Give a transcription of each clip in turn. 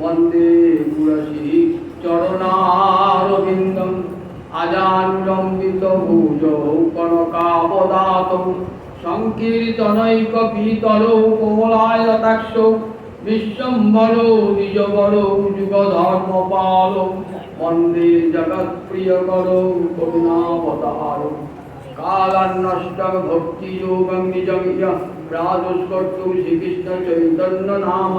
वंदे पुरसी चरणारविंदम आजानुलंबित भुजौ कनकावदातौ संकीर्तनैक पीतलौ कोमलायताक्षौ विश्वम्भरो निजबरो जुगधर्मपालौ वंदे जगत्प्रियकरौ करुणावतारौ कालान्नष्टं भक्तियोगं निजं यः प्रादुष्कर्तुं श्रीकृष्ण चैतन्य नाम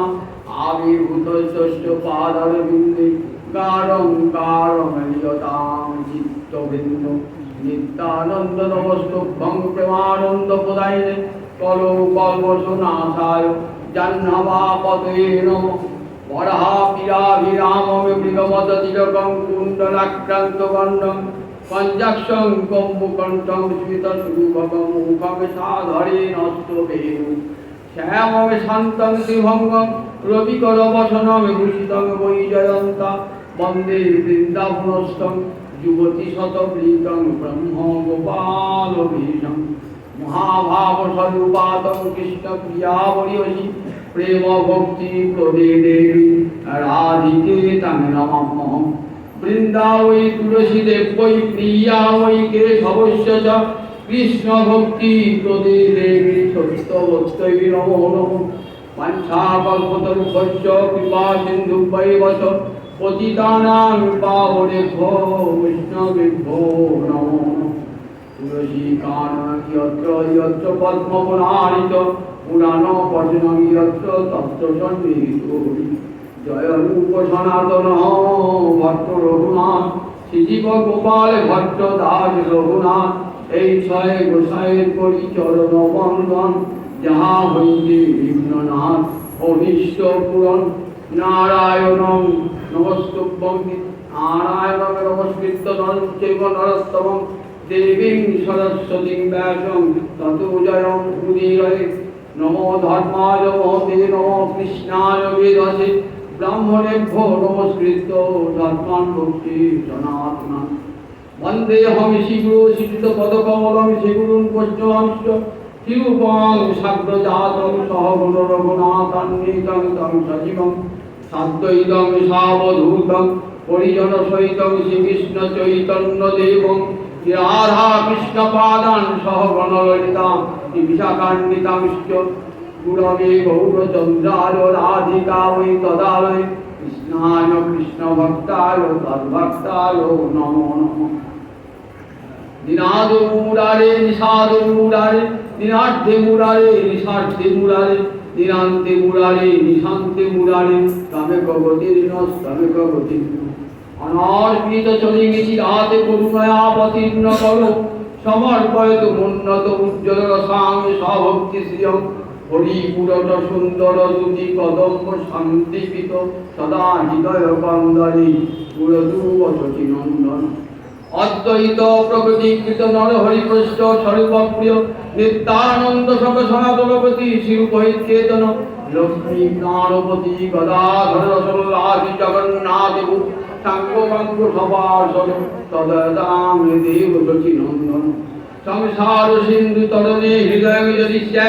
आविर्भूतस्य पादारविन्दे गारं गारमलियतां चित्तवृन्दं नित्यानन्द नमस्तुभ्यं प्रेमानन्दप्रदायिने कलौ कल्पसुनाशाय जाह्नवापतये नमः वराहपिराभिरामं मृगमदतिलकं कुण्डलाक्रान्तवर्णं पञ्चाक्षं कम्बुकण्ठं स्मितशुभगं मुखं साधरेण स्तवेयुः श्यामं शान्तं शिवंगं रविकरवसनं भूषितं वैजयन्ता वन्दे वृन्दावनस्थं युवतिशतप्रीतं ब्रह्मगोपालवेशं महाभावस्वरूपातं कृष्णप्रियावरियसि प्रेमभक्तिप्रदेदेवी राधिके तं नमाम्यहम् वृन्दा वै तुलसीदेव वै प्रिया वै केशवस्य च कृष्ण भक्ति प्रदे देवी सत्यवत्यै नमो नमः वाञ्छाकल्पतरुभ्यश्च कृपा सिन्धुभ्यैव च पतितानां पावनेभ्यो वैष्णवेभ्यो नमो नमः तुलसीकाननं यत्र यत्र पद्मपुराणित पुराणपठनं यत्र तत्र सन्निहितो जय रूप सनातन भट्ट रघुनाथ श्रीजीव गोपाल भट्ट दास रघुनाथ এই ছয় গোসাইয়ের করি চরণ বন্দন যাহা হইতে বিঘ্ননাথ অভীষ্ট পূরণ নারায়ণং নমস্তুভ্যং নারায়ণং নমস্কৃত্য নরং চৈব নরোত্তমং দেবীং সরস্বতীং ব্যাসং ততো জয়ং উদীরয়ে নমো ধর্মায় মহতে নমো কৃষ্ণায় বেদসে ব্রাহ্মণেভ্যো নমস্কৃত্য ধর্মাन् ভক্তি সনাতনং वन्देऽहं श्रीगुरुश्रीयुतपदकमलं श्रीगुरुं वैष्णवांश्च श्रीरूपं साग्रजातं सहगुण रघुनाथान्वितं तं सजीवं साद्वैतं सावधूतं परिजनसहितं श्रीकृष्णचैतन्यदेवं राधाकृष्णपादान् सहगणललितां विशाखान्वितांश्च गुरवे गौरचन्द्राय राधिका वै तदालये कृष्णाय कृष्णभक्ताय तद्भक्ताय नमो नमः दिनादो मुरारे निषादो मुरारे दिनार्थे मुरारे निषार्थे मुरारे दिनान्ते मुरारे निशान्ते मुरारे तमे कगतिर्नस्तमे कगतिर्न अनार्पित चले गेছি রাতে করুণায় অবতীর্ণ করো সমর্পয়ত উন্নত উজ্জ্বল রসামি সভক্তি শ্রিয়ং হরিপুরট সুন্দর দুতি কদম্ব শান্তিপিত সদা হৃদয় কন্দরে পুরদুবসতি নন্দন অদ্বৈত প্রকৃতিকৃত নর হরিকৃষ্ণ স্বরূপপ্রিয় নিত্যানন্দ সক সনাতনপতি শিরূপৈচেতন লক্ষ্মী প্রাণপতি গদাধর রসোল্লাসী জগন্নাথ সাঙ্গ সপার্ষদ তদাং দেব শচী নন্দন সংসার সিন্ধু তরণে হৃদয় যদিষ্যা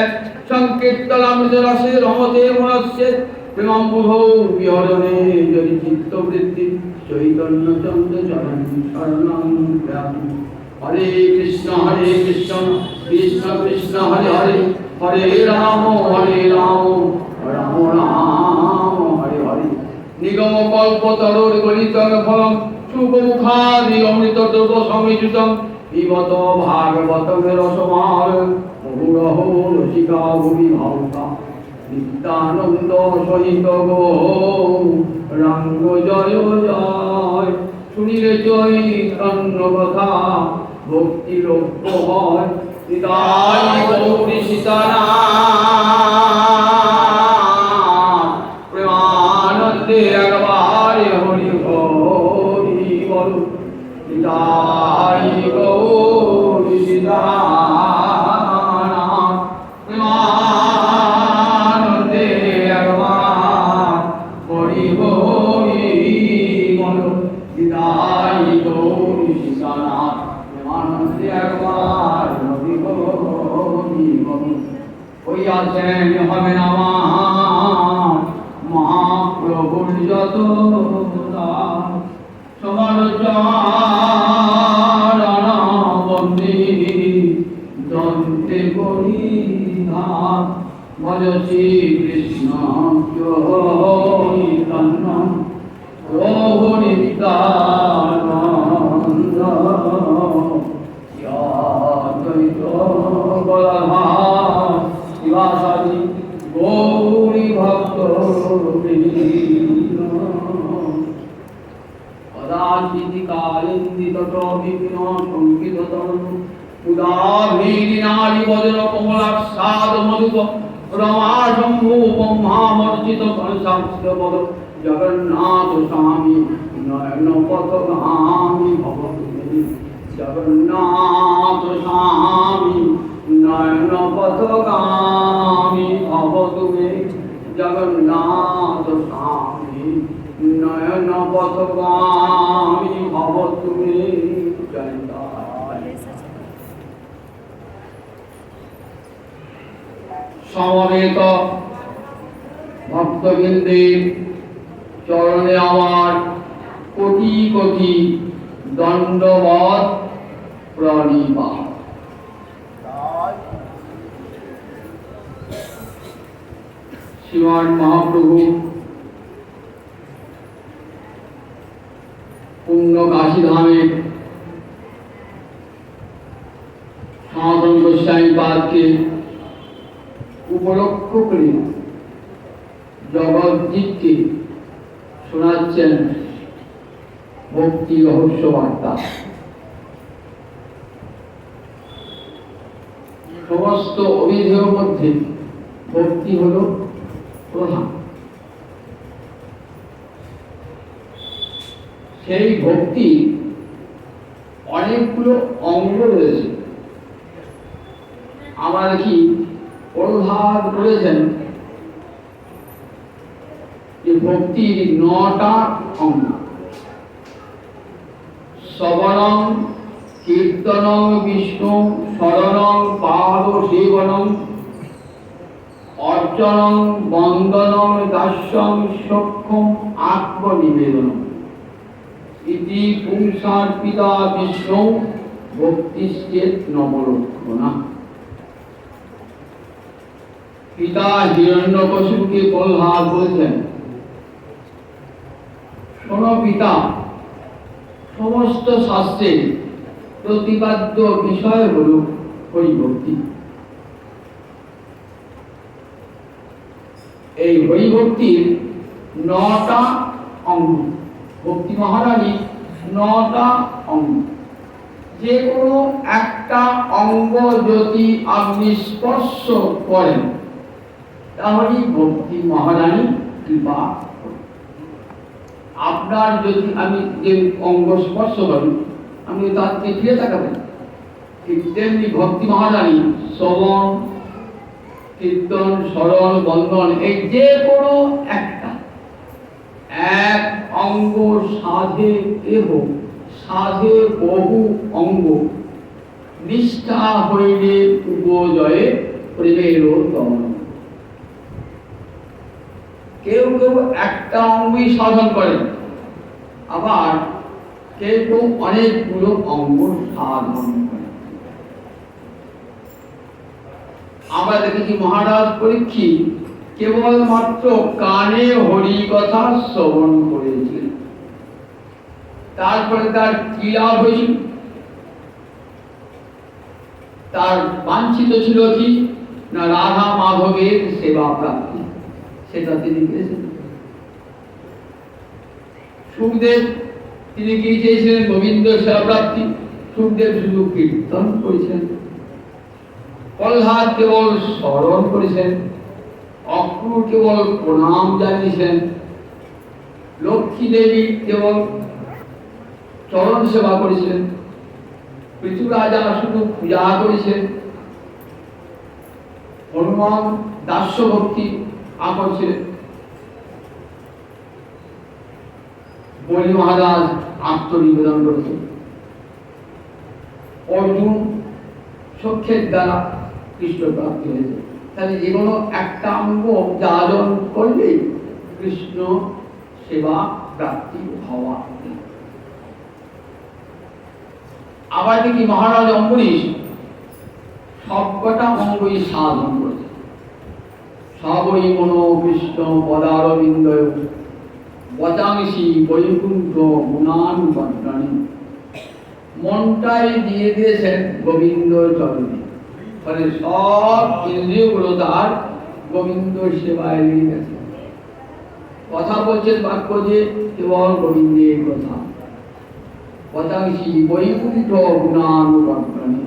সংকীর্তনামৃত রসে রমতে মনস্যে প্রেমাম্বুধৌ বিহরণে যদি চিত্তবৃত্তি চৈতন্য চন্দ্র চরণ শরণং প্রয়ামি হরে কৃষ্ণ কৃষ্ণ কৃষ্ণ হরে হরে হরে রাম রাম রাম হরে হরে নিগম কল্পতরুর গলিতং ফলম শুভমুখাদি অমৃত দ্রব্য সমিযুতং পিবত ভাগবতের রসমাল বহুরহ রসিকা ভূমি ভাবকা নিত্যানন্দ সহিত গৌরাঙ্গ জয় জয়। শুনিলে চৈতন্য কথা ভক্তি লক্ষ্য হয়। নিতাই গৌরী সীতারাম প্রেমানন্দে একবারে হরি হরি বল। নিতাই গৌরী সীতারাম প্রেমানন্দে একবার হরি হরি বল। নিতাই গৌরী সীতারাম প্রেমানন্দে একবার হরি হরি বল। হইয়াছেন হবে না মহাপ্রভুর যত সমালোচনা বন্দী দন্তে পরিধান ভজ শ্রী কৃষ্ণ চৈতন্য প্রভু নিত্যানন্দ অদ্বৈত গদাধর শিবাসাদি গৌরী ভক্ত কদাচিৎ কালিন্দিত বিঘ্ন সংকিত তরুণ উদাভীরি নারী বজ্র কমলাক্ষাদ মধুপ রমা শম্ভু ব্রহ্মামর্চিত ঘনশাস্ত্র পদ জগন্নাথ স্বামী নয়ন পথগামী ভবতু মে। জগন্নাথ স্বামী নয়ন পথগামী ভবতু মে। জগন্নাথ স্বামী নয়ন পথগামী ভবতু মে। জয় সমবেত ভক্তবৃন্দের চরণে আমার কোটি কোটি দণ্ডবৎ প্রণিপাত। শ্রীমান মহাপ্রভু পুণ্য কাশীধামে সনাতন গোস্বামী পাদকে উপলক্ষ করে জগদ্দীপকে শোনাচ্ছেন ভক্তি রহস্য বার্তা। সমস্ত অভিধেয়ের মধ্যে ভক্তি হল প্রধান। সেই ভক্তি অনেকগুলো অঙ্গ রয়েছে। আমরা দেখি প্রধান বলেছেন যে ভক্তির 9টা অঙ্গ। শ্রবণং কীর্তনং বিষ্ণু শরণং পাদ সেবনং অর্চনং বন্দনং দাস্যং সক্ষম আত্মনিবেদনম ইতি পুংসার্পিতা বিষ্ণু ভক্তিশ্চেৎ নবলক্ষণা। পিতা হিরণ্যকশিপুকে প্রহ্লাদ বলেছেন, শোনো পিতা, সমস্ত শাস্ত্রের প্রতিপাদ্য বিষয় হল হরিভক্তি। এই হরিভক্তির 9টা অঙ্গ। ভক্তি মহারানী 9টা অঙ্গ। যে কোনো একটা অঙ্গ যদি আপনি স্পর্শ করেন তাহলে ভক্তি মহারানী কৃপা। আপনার যদি আমি যে অঙ্গ স্পর্শ করি আপনি তার দিকে ফিরে তাকাবেন, ঠিক তেমনি ভক্তি মহারানী শ্রবণ কীর্তন শরণ বন্দন এই যে কোনো একটা এক অঙ্গ সাধে কেহ সাধে বহু অঙ্গ নিষ্ঠা হইলে উপজয়ে প্রেমের দমন। কেউ কেউ একটা অঙ্গই সাধন করেন, আবার কেউ কেউ অনেকগুলো অঙ্গ সাধন করেন। আমরা দেখেছি মহারাজ পরীক্ষিত কেবলমাত্র কানে হরি কথা শ্রবণ করেছিলেন, তারপরে তার কি লাভ হয়েছিল? তার বাঞ্ছিত ছিল কি না রাধা মাধবের সেবা প্রাপ্তি, সেটা তিনি পেয়েছেন। সুখদেব তিনি কি চেয়েছিলেন? গোবিন্দ সেবা প্রাপ্তি। সুখদেব শুধু কীর্তন করেছেন। প্রহ্লাদ কেবল স্মরণ করেছেন, অক্রূর কেবল প্রণাম জানিয়েছেন, লক্ষ্মী দেবী কেবল চরণ সেবা করেছিলেন, পৃথু রাজা শুধু পূজা করেছেন, হনুমান দাস্য ভক্তি আকর্ষিলেন, বলি মহারাজ আত্মনিবেদন করেছেন, অর্জুন সখ্যের দ্বারা কৃষ্ণ প্রাপ্তি হয়েছে। তাহলে যে কোনো একটা অঙ্গ যাজন করলেই কৃষ্ণ সেবা প্রাপ্তি হওয়া। আবার দেখি মহারাজ অম্বরীশ সবকটা অঙ্গই সাধন করেছে। সবই মনো কৃষ্ণ পদারবিন্দয় বচাংসি বৈকুণ্ঠ গুণানুবর্ণনী। মনটাই দিয়ে দিয়েছেন গোবিন্দ চরণে, ফলে সব ইন্দ্রিয়গুলো তার গোবিন্দ সেবায় লেগে গেছে। কথা বলছেন বাক্য যে কেবল গোবিন্দের কথা। বচাংসি বৈকুণ্ঠ গুণানুবর্ণনী।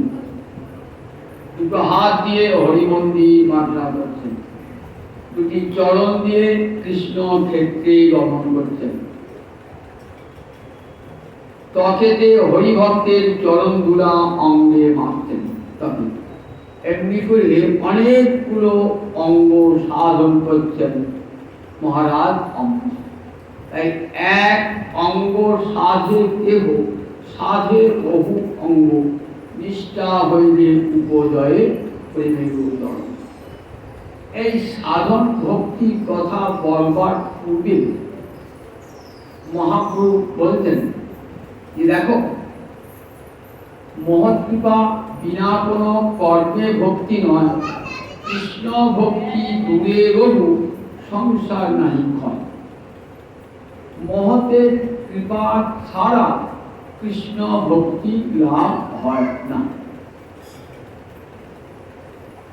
দুটো হাত দিয়ে হরিমন্দির মাত্রা করছেন, দুটি চরণ দিয়ে কৃষ্ণ ক্ষেত্রে গমন করছেন। তখেতে হরিভক্তের চরণ দুলা অঙ্গে মারতেন। তখন এমনি করে অনেকগুলো অঙ্গ সাধন করছেন মহারাজ অম্বরীশ। তাই এক অঙ্গ সাধে কেহ, সাধে বহু অঙ্গ, নিষ্ঠা হইলে উপজয়ে প্রেমের উদয়। এই সাধন ভক্তি কথা বলবার পূর্বে মহাপ্রভু বলতেন যে দেখো, মহৎ কৃপা বিনা কোনো কর্মে ভক্তি নয়, কৃষ্ণ ভক্তি দূরে রঘু সংসার নাহি ক্ষয়। মহতের কৃপা ছাড়া কৃষ্ণ ভক্তি লাভ হয় না।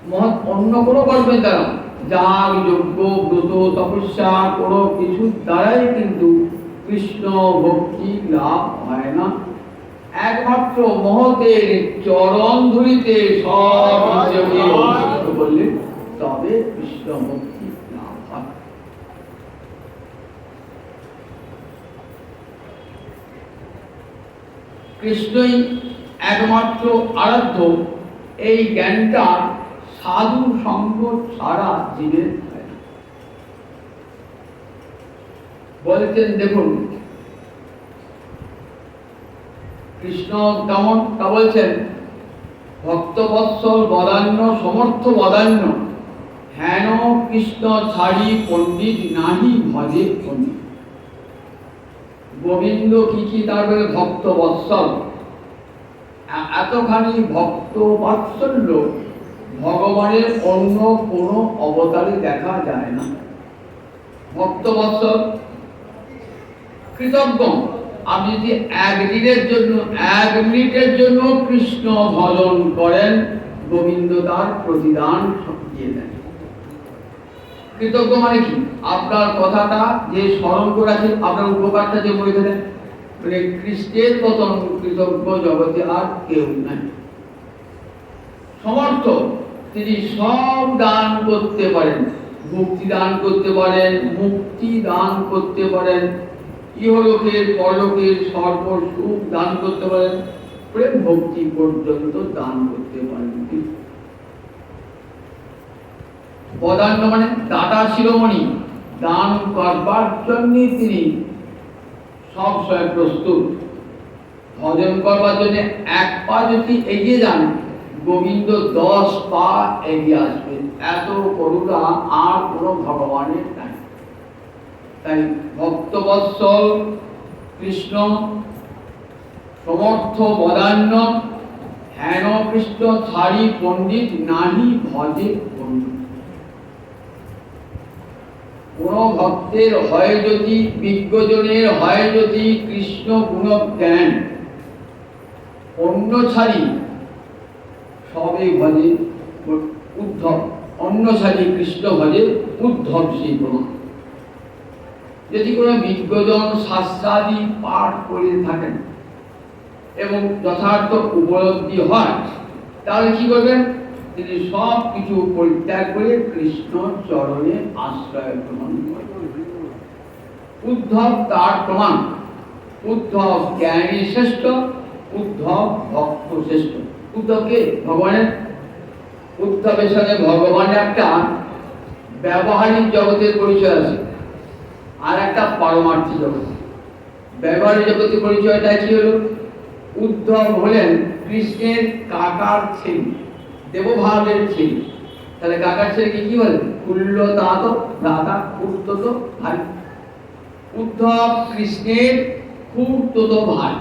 মহৎ অন্য কোনো কর্মের দ্বারা, যাগ যজ্ঞ ব্রত তপস্যা কোনো কিছুর দ্বারাই কিন্তু কৃষ্ণ ভক্তি লাভ হয় না। একমাত্র মহতের চরণ ধরিতে সব করলে তবে কৃষ্ণ ভক্তি লাভ হয়। কৃষ্ণই একমাত্র আরাধ্য, এই জ্ঞানটা সাধু সঙ্গ ছাড়া জীবের হয় না। বলছেন দেখুন কৃষ্ণ কেমন তা বলছেন, ভক্তবৎসল বদান্য সমর্থ বদান্য, হেন কৃষ্ণ ছাড়ি পণ্ডিত নাহি ভজে পণ্ডিত। গোবিন্দ কি তার ভক্ত বৎসল, এতখানি ভক্ত বাৎসল্য ভগবানের অন্য কোনো অবতারে দেখা যায় না। ভক্ত বৎসল কৃতজ্ঞ। আপনি যদি এক মিনিটের জন্য কৃষ্ণ ভজন করেন, গোবিন্দ তার প্রতিদান দিয়ে দেন। কৃতজ্ঞ মানে কি? আপনার কথাটা যে স্মরণ করে আছে, আপনার উপকারটা যে বলে দেন, মানে কৃষ্ণের মতন কৃতজ্ঞ জগতে আর কেউ নাই। সমর্থ, তিনি সব দান করতে পারেন, মুক্তি দান করতে পারেন, মুক্তি দান করতে পারেন, ইহলোকের পরলোকের সর্ব সুখ দান করতে পারেন, প্রেম ভক্তি পর্যন্ত দান করতে পারেন। বদান্য মানে দাতা শিরোমণি, দান করবার জন্য তিনি সব সময় প্রস্তুত। ভজন করবার জন্য এক পা যদি এগিয়ে যান, গোবিন্দ 10 পা এগিয়ে আসবে। এত করুণা আর কোনো ভগবানের নাই। তাই ভক্তবৎসল কৃষ্ণ, সমর্থ বদান্য, হেন কৃষ্ণ ছাড়ি পণ্ডিত নাহি ভজে পণ্ডিত। কোন ভক্তের হয় যদি, বিজ্ঞজনের হয় যদি কৃষ্ণ গুণ জ্ঞান, অন্য ছাড়ি সবে ভজে উদ্ধব, অন্য সাজি কৃষ্ণ ভজে উদ্ধব সেই প্রমাণ। যদি কোনো বিজ্ঞজন শাস্ত্রাদি পাঠ করে থাকেন এবং যথার্থ উপলব্ধি হয়, তাহলে কি করবেন? তিনি সব কিছু পরিত্যাগ করে কৃষ্ণ চরণে আশ্রয় গ্রহণ করবেন। উদ্ধব তার প্রমাণ। উদ্ধব জ্ঞানী শ্রেষ্ঠ, উদ্ধব ভক্ত শ্রেষ্ঠ। উদ্ধবকে ভগবানের, উদ্ধবের সাথে ভগবানের একটা ব্যবহারিক জগতের পরিচয় আছে, আর একটা পারমার্থিক জগৎ। ব্যবহারিক জগতের পরিচয়টা কি হলো? উদ্ধব হলেন কৃষ্ণের কাকার ছেলে, দেবভাবের ছেলে। তাহলে কাকার ছেলেকে কি বলে? কুল্লতাত ভ্রাতা, খুড়তুতো ভাই। উদ্ধব কৃষ্ণের খুড়তুতো ভাই।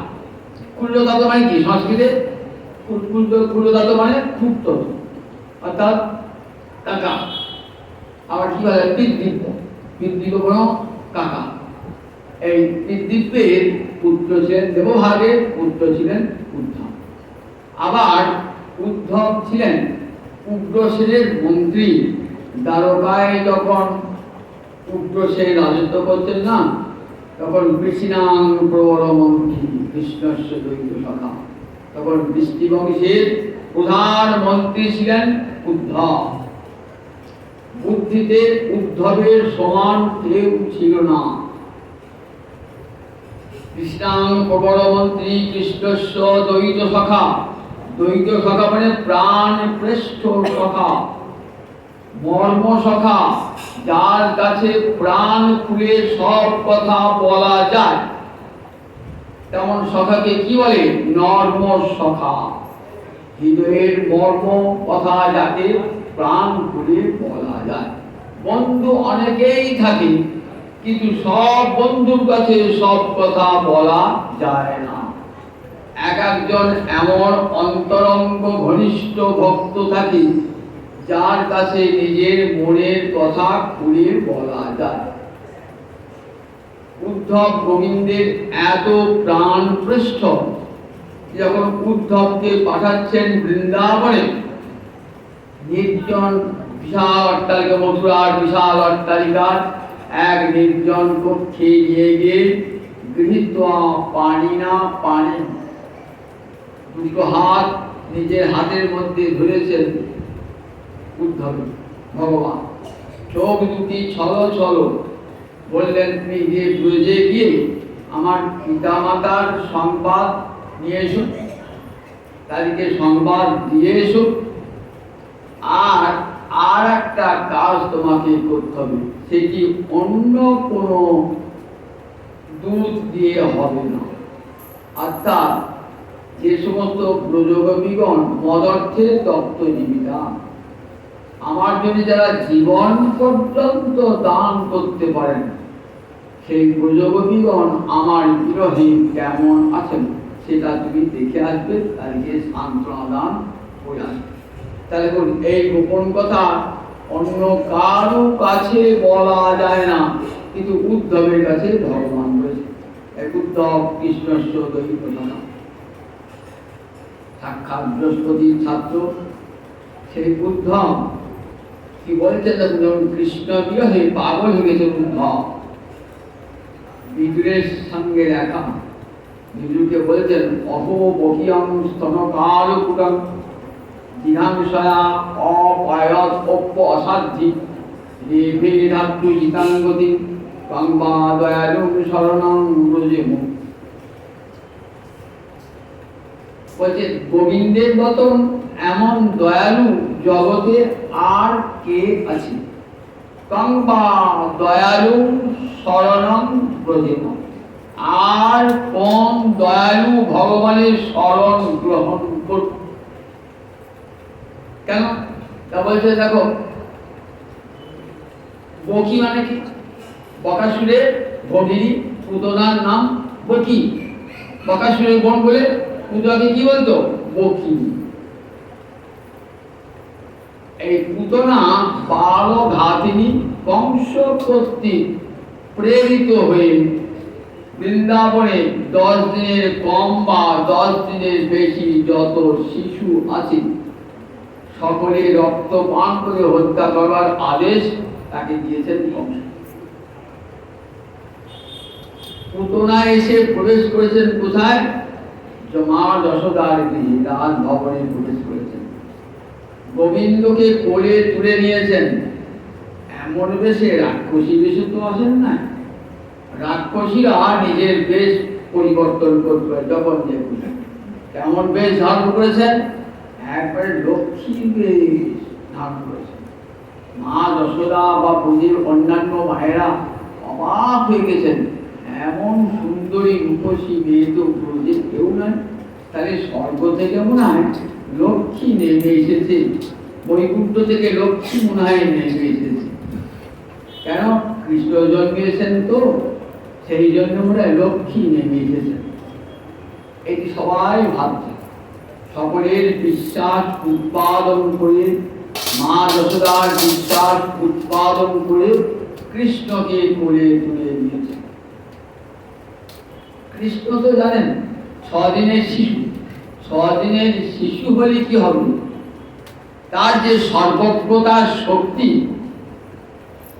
কুল্লতাত মানে কি? সংস্কৃতে কুল্লতাত মানে খুড়তুতো, অর্থাৎ কাকা। আবার কি বলে? পিতৃব্য, পিতৃব্য কোনো কাকা। এই পিতৃব্যের পুত্র ছিলেন, দেবভাগের পুত্র ছিলেন উদ্ধব। আবার উদ্ধব ছিলেন উগ্রসেনের মন্ত্রী। দ্বারকায় যখন উগ্রসেন রাজত্ব করতেন না, তখন কৃষ্ণাং প্রবর মন্ত্রী কৃষ্ণস্য দ্বৈত সখা, তখন বৃষ্টি বংশের প্রধান মন্ত্রী ছিলেন উদ্ধব। বুদ্ধিতে উদ্ধবের সমান কেউ ছিল না। কৃষ্ণাং প্রবর মন্ত্রী কৃষ্ণস্য দ্বৈত সখা। দ্বৈত সখা মানে প্রাণ শ্রেষ্ঠ সখা, মর্ম সখা, যার কাছে প্রাণ খুলে সব কথা বলা যায়, তেমন সখাকে কি বলে? নর্ম সখা। হৃদয়ের মর্ম কথা যাতে প্রাণ খুলে বলা যায়। বন্ধু অনেকেই থাকে, কিন্তু সব বন্ধুর কাছে সব কথা বলা যায় না। এক একজন এমন অন্তরঙ্গ ঘনিষ্ঠ ভক্ত থাকে, যার কাছে নিজের মনের কথা খুলে বলা যায়। উদ্ধব গোবিন্দের এত প্রাণ পৃষ্ঠ, যখন উদ্ধবকে পাঠাচ্ছেন বৃন্দাবনে, নির্জন বিশাল অট্টালিকা, মথুরার বিশাল অট্টালিকার এক নির্জন কক্ষে নিয়ে গিয়ে গৃহীত পানি না পানি, দুটো হাত নিজের হাতের মধ্যে ধরেছেন উদ্ধব ভগবান। চোখ দুটি ছল ছল, বললেন তুমি গিয়ে ব্রজে গিয়ে আমার পিতা মাতার সংবাদ নিয়ে এসো, তাদেরকে সংবাদ দিয়ে এসো। আর একটা কাজ তোমাকে করতে হবে, সেটি অন্য কোনো দুধ দিয়ে হবে না। অর্থাৎ যে সমস্ত ব্রজগোপীগণ মদর্থে তপ্ত জীবিতা, আমার জন্য যারা জীবন পর্যন্ত দান করতে পারেন, সেই ব্রজগোপীগণ আমার বিরহে কেমন আছেন সেটা তুমি দেখে আসবে, তাদেরকে সান্ত্বনা দান করে আসবে। তাহলে এই গোপন কথা অন্য কারো কাছে বলা যায় না, কিন্তু উদ্ধবের কাছে ভগবান রয়েছে। এক উদ্ধব কৃষ্ণস্য দ্বৈত সখা, সাক্ষাৎ বৃহস্পতির ছাত্র। সেই উদ্ধব কি বলছে? যখন কৃষ্ণ বিরহে পাগল হয়ে গেছে উদ্ধব, বিদুরের সঙ্গে দেখা। বিদুরকে বলছেন অহো বহিয়ং স্তনকাল কুটং জিহাংসয়া অপায়ত অপ্য অসাধ্যি রেভে ধাত্রু জিতাঙ্গতি কাঙ্বা দয়ালু শরণং ব্রজেমু। বলছে গোবিন্দের মতন এমন দয়ালু জগতে আর কে আছে? কাঙ্বা দয়ালু শরণং ব্রজেমু। আর কোন দয়ালু ভগবানের শরণ গ্রহণ করবে? কেন? তা বলছে দেখো, বকি মানে কি? বকাসুরের ভগিনী পুতনার নাম বকি। বকাসুরের বোন বলে পুতনাকে কি বলতো? বকি। এই পুতনা বালঘাতিনী কংস কর্তৃক প্রেরিত হয়ে বৃন্দাবনে 10 দিনের কম বা 10 দিনের বেশি যত শিশু আছে সকলে রক্ত পান করে হত্যা করার আদেশ তাকে দিয়েছেন কংস। পুতনা এসে প্রবেশ করেছেন কোথায়? মা যশোদার গৃহে রাজভবনে প্রবেশ করেছেন। গোবিন্দকে কোলে তুলে নিয়েছেন। এমন বেশে, রাক্ষসী বেশে তো আসেন না। রাক্ষসীরা নিজের বেশ পরিবর্তন করবে যখন যে খুশি। কেমন বেশ ধারণ করেছেন? একবারে লক্ষ্মী বেশ ধারণ করেছেন। মা যশোদা বা বুঝির অন্যান্য মায়েরা অবাক হয়ে গেছেন, এমন সুন্দরী রূপসী মেয়ে তো ব্রজে কেউ নয়। তাহলে স্বর্গ থেকে মনে হয় লক্ষ্মী নেমে এসেছে, বৈকুণ্ঠ থেকে লক্ষ্মী মনে হয় নেমে এসেছে। কেন? কৃষ্ণ জন্মিয়েছেন তো, সেই জন্য মনে হয় লক্ষ্মী নেমে এসেছেন। এটি সবাই ভাবছে। সকলের বিশ্বাস উৎপাদন করে, মা যশোদার বিশ্বাস উৎপাদন করে কৃষ্ণকে কোলে তুলে নিয়েছে। কৃষ্ণ তো জানেন 6 দিনের শিশু। 6 দিনের শিশু হলে কি হবে? তার যে সর্বজ্ঞতার শক্তি,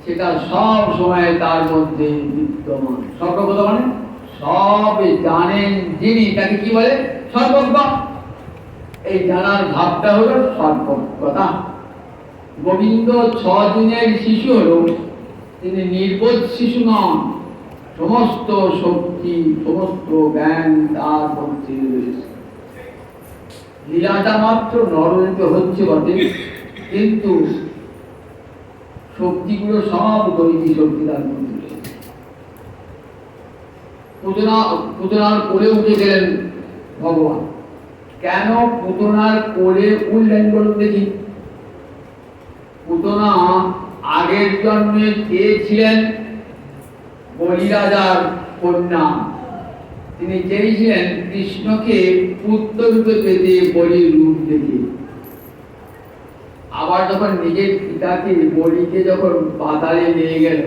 সেটা সব সময় তার মধ্যে বিদ্যমান। সর্বজ্ঞতা মানে সব জানেন যিনি, তাকে কি বলে? সর্বজ্ঞ। এই জানার ভাবটা হলো সর্বজ্ঞতা। গোবিন্দ 6 দিনের শিশু হলো, তিনি নির্বোধ শিশু নন। সমস্ত শক্তি, সমস্ত জ্ঞান তার মধ্যে রয়েছে। লীলাটা মাত্র নরনীত হচ্ছে বটে, কিন্তু শক্তিগুলো সব দৈবী শক্তি তার মধ্যে রয়েছে। পুতনার কোলে উঠে গেলেন ভগবান। কেন পুতনার কোলে উঠলেন বলুন দেখি? পুতনা আগের জন্মে কে ছিলেন? বলি রাজার কন্যা। তিনি চেয়েছিলেন কৃষ্ণকে পুত্র রূপে পেতে বলির রূপ দেখে। আবার যখন নিজের পিতাকে বলিকে যখন পাতালে নিয়ে গেল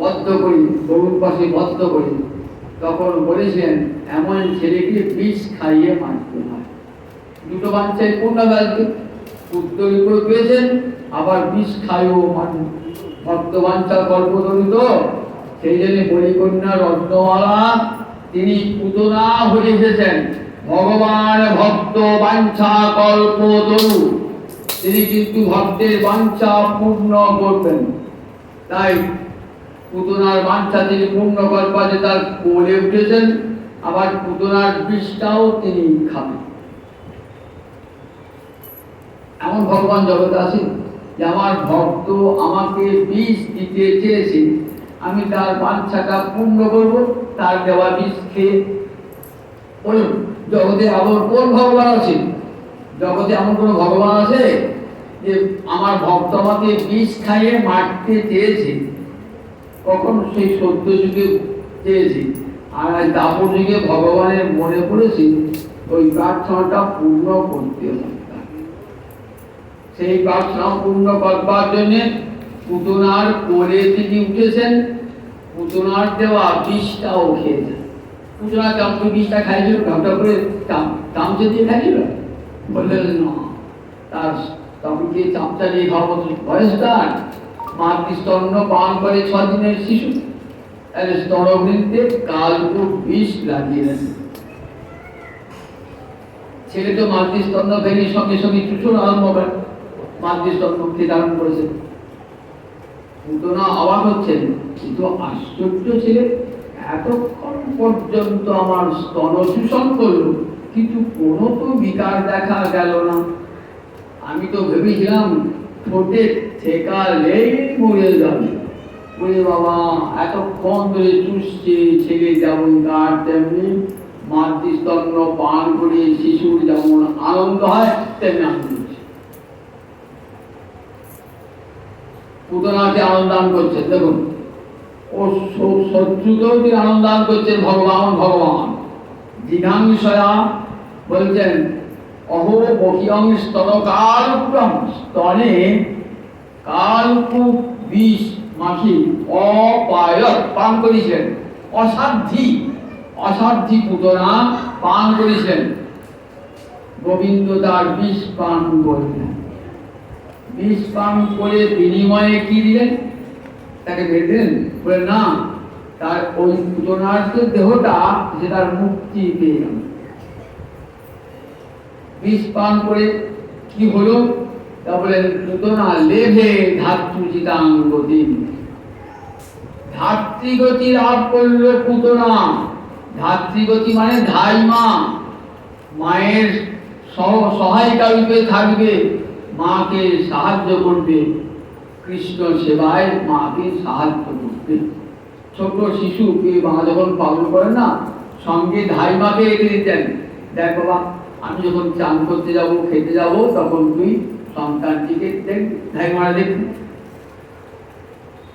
বদ্ধ করি, গরুর পাশে বদ্ধ করি, তখন বলেছিলেন এমন ছেলেকে বিষ খাইয়ে মারতে হয়। দুটো বাঞ্ছায় পূর্ণ হয়েছে, পুত্র রূপে পেয়েছেন, আবার বিষ খাইও মানুষ। ভক্ত বাঞ্ছা কল্পতরু তো, সেই জন্য বলিকন্যা রত্নমালা তিনি পুতনা হয়ে এসেছেন। ভগবান ভক্ত বাঞ্ছা কল্পতরু, তিনি কিন্তু ভক্তের বাঞ্ছা পূর্ণ করবেন। তাই পুতনার বাঞ্ছা তিনি পূর্ণ করবার যে তার কোলে উঠেছেন, আবার পুতনার বিষটাও তিনি খাবেন। এমন ভগবান জগতে আছে যে আমার ভক্ত আমাকে বিষ দিতে চেয়েছে, আমি তার বাঞ্ছাটা পূর্ণ করব, তার দেওয়া বিষ খেয়ে। বলুন জগতে এমন কোন ভগবান আছে? জগতে এমন কোন ভগবান আছে যে আমার ভক্ত আমাকে বিষ খাইয়ে মারতে চেয়েছে? কখন? সেই সত্য যুগে চেয়েছি, আর আজ দাপর যুগে ভগবানের মনে পড়েছে ওই প্রার্থনাটা পূর্ণ করতে হবে। সেই প্রার্থনা পূর্ণ করবার জন্য পুতনার কোলে তিনি উঠেছেন, পুতনার দেওয়া বিষটাও খেয়েছেন। পুতনা চামচে বিষটা খাইছিল, ঘামটা করে চামচে দিয়ে খাইছিল? বললেন না, তার চামচে চামচা দিয়ে খাওয়া বয়স তার। মাতৃস্তন্য পান করে 6 দিনের শিশু, তাহলে স্তনবৃন্তে কালকূট বিষ লাগিয়ে দেন। ছেলে তো মাতৃস্তন্য ফেলে সঙ্গে সঙ্গে চুচুর আরম্ভ করেন, মাতৃস্তন্যকে ধারণ করেছে। পুতনা অবাক হচ্ছেন, কিন্তু আশ্চর্য ছেলে, এতক্ষণ পর্যন্ত আমার স্তন শোষণ করলো, কিন্তু কোনো তো বিকার দেখা গেল না। আমি তো ভেবেছিলাম ঠোঁটে ঠেকালেই মরে যাবে। বলে বাবা এতক্ষণ ধরে চুষছে ছেলে, যেমন তার তেমনি মাতৃস্তন্য পান করে শিশুর যেমন আনন্দ হয় তেমনি আনন্দ হচ্ছে। পুতনাকে আনন্দ দান করছেন। দেখুন ও শত্রুকেও তিনি আনন্দ দান করছেন। ভগবান জিঘাংসয়া বলছেন অহো বহিয়ং স্তনকালকুটম, স্তনে কালকূট বিষ মাখি অপায়ত পান করেছিলেন। অসাধ্যী পুতনা পান করেছিলেন। গোবিন্দ তার বিষ পান করলেন। বিষ পান করে বিনিময়ে কি দিলেন? তাকে বেঁধে দিলেন? বলে না, তার ওই পুতনার যে দেহটা, যে তার মুক্তি পেয়ে গেল। বিষ পান করে কি হলো? তা বলেন পুতনা লেভে ধাত্রীচিতাঙ্গতি, ধাত্রীগতি লাভ করলো পুতনা। ধাত্রীগতি মানে ধাইমা, মায়ের সহায়িকা রূপে থাকবে, মাকে সাহায্য করবে, কৃষ্ণ সেবায় মাকে সাহায্য করবে। ছোট শিশুকে মা যখন পালন করে না, সঙ্গে ধাইমাকে রেখে দিতেন। দেখ বাবা, আমি যখন চান করতে যাব, খেতে যাব, তখন তুই সন্তানটিকে দেখ, ধাইমারা দেখবি।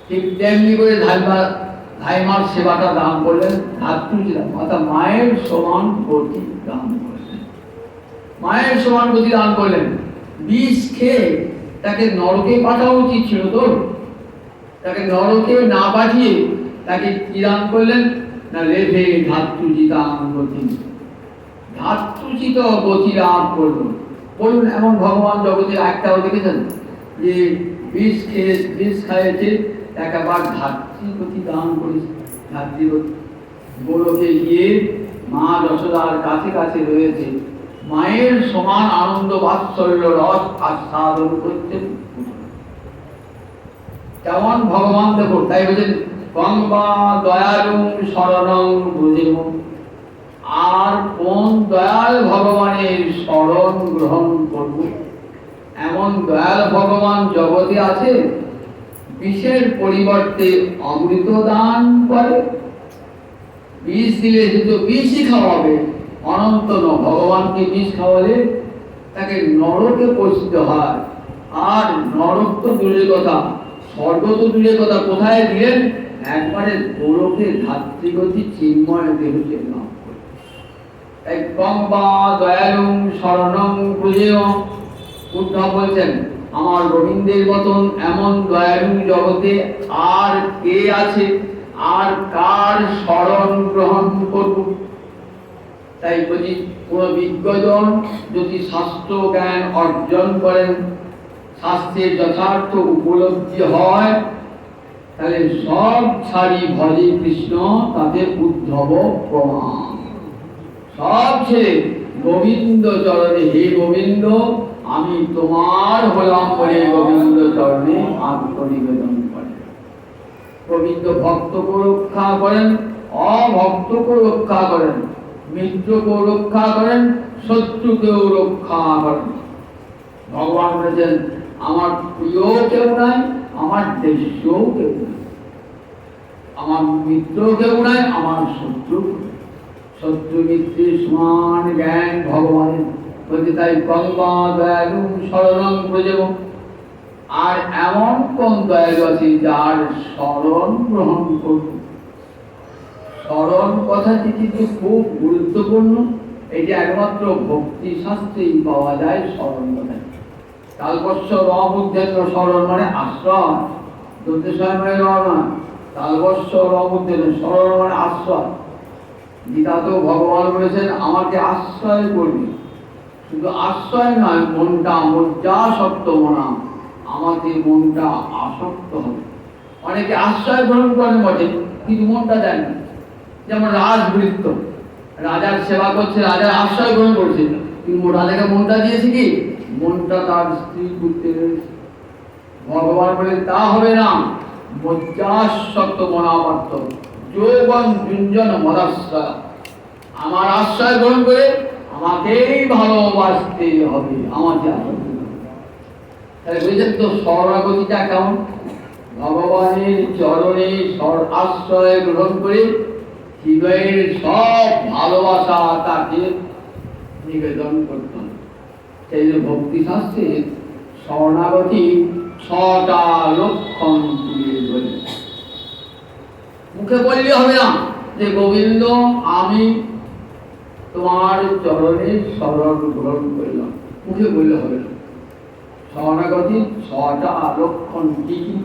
ঠিক তেমনি করে ধাইমার সেবাটা দান করলেন ধাত্রীচিতা, অর্থাৎ মায়ের সমান গতি দান করলেন। মায়ের সমান গতি দান করলেন। বিষ খেয়ে তাকে নরকে পাঠানো উচিত ছিল তো, তাকে নরকে না পাঠিয়ে তাকে কি দান করলেন? না লেভে ধাত্রীচিতাঙ্গতি, ধাত্রীচিত গতি লাভ করলো। বলুন, এমন ভগবান জগতে একটাও দেখেছেন যে বিষ খাইয়েছে, একবার ধাত্রীগতি দান করেছে? ধাত্রীগতি গোলকে গিয়ে মা যশোদার কাছে কাছে রয়েছে, মায়ের সমান আনন্দ বাৎসল্য রস আস্বাদন করছেন। কেমন ভগবান দেখো! তাই বলছেন গঙ্গা দয়ালু শরণং বুঝেব, আর কোন দয়াল ভগবানের শরণ গ্রহণ করব? এমন দয়াল ভগবান জগতে আছে, বিষের পরিবর্তে অমৃত দান করে। বিষ দিলে শুধু বিষই খাওয়াবে, অনন্ত ভগবানকে বিষ খাওয়ালে তাকে নরকে পৌঁছতে হয়। আর নরক তো দূরের কথা, স্বর্গ তো দূরের কথা, কোথায় দিলেন? একবারে গোলকে ধাত্রীগতি চিন্ময় দেহকে লাভ করে। তাই গঙ্গা দয়ালু শরণং ব্রজেয়, উদ্ধব বলছেন আমার গোবিন্দের মতন এমন দয়ালু জগতে আর কে আছে, আর কার শরণ গ্রহণ করব? তাই বলি, কোন বিজ্ঞজন যদি শাস্ত্র জ্ঞান অর্জন করেন, শাস্ত্রের যথার্থ উপলব্ধি হয়, তাহলে সব ছাড়ি ভজে কৃষ্ণ, তাতে উদ্ধব প্রমাণ। সব ছেড়ে গোবিন্দ চরণে, হে গোবিন্দ আমি তোমার হলাম বলে গোবিন্দ চরণে আত্মনিবেদন করেন। গোবিন্দ ভক্তকে রক্ষা করেন, অভক্তকে রক্ষা করেন, মিত্রকে রক্ষা করেন, শত্রুকেও রক্ষা করেন। ভগবান বলেছেন আমার প্রিয় কেউ নাই, আমার দেশীয় কেউ নাই, আমার মিত্র কেউ নাই, আমার শত্রু। শত্রু মিত্রের সমান জ্ঞান ভগবানের বলতে। তাই গঙ্গা দয়ালু শরণং ব্রজেব। আর এমন কোন দয়ালু আছে যার শরণ গ্রহণ করব? শরণ কথাটি কিন্তু খুব গুরুত্বপূর্ণ। এটি একমাত্র ভক্তি শাস্ত্রেই পাওয়া যায় শরণ কথা। তালবস্য রমুদ্রেন্দ্র শরণ মানে আশ্রয়, দন্তেশ্বর মানে নয়, তালবস্য রমুদ্রেন্দ্র শরণ মানে আশ্রয়। গীতা তো ভগবান বলেছেন আমাকে আশ্রয় করবি। শুধু আশ্রয় নয়, মনটা মজ্জাসক্ত মনা, আমাকে মনটা আসক্ত হবে। অনেকে আশ্রয় গ্রহণ করেন বটে, কিন্তু মনটা দেন না। যেমন রাজবৃত্ত, রাজার সেবা করছে, রাজার আশ্রয় গ্রহণ করছে, কিন্তু রাজাকে মনটা দিয়েছে কি? মনটা তার স্ত্রী করতে রয়েছে। ভগবান বলে তা হবে না, মজ্জাসক্ত মনাবর্ত যৌবন গুঞ্জন মদাশ্রয়। আমার আশ্রয় গ্রহণ করে আমাকেই ভালোবাসতে হবে, আমাকে আসক্ত। তাহলে বুঝলেন তো শরণাগতিটা কেমন? ভগবানের চরণে আশ্রয় গ্রহণ করে হৃদয়ের সব ভালোবাসা তাকে নিবেদন করতে হবে। সেই যে ভক্তি শাস্ত্রে শরণাগতি 6টা লক্ষণ তুলে ধরে। মুখে বললে হবে না যে গোবিন্দ আমি তোমার চরণে শরণ গ্রহণ করলাম, মুখে বললে হবে না। শরণাগতির 6টা লক্ষণ কি কি?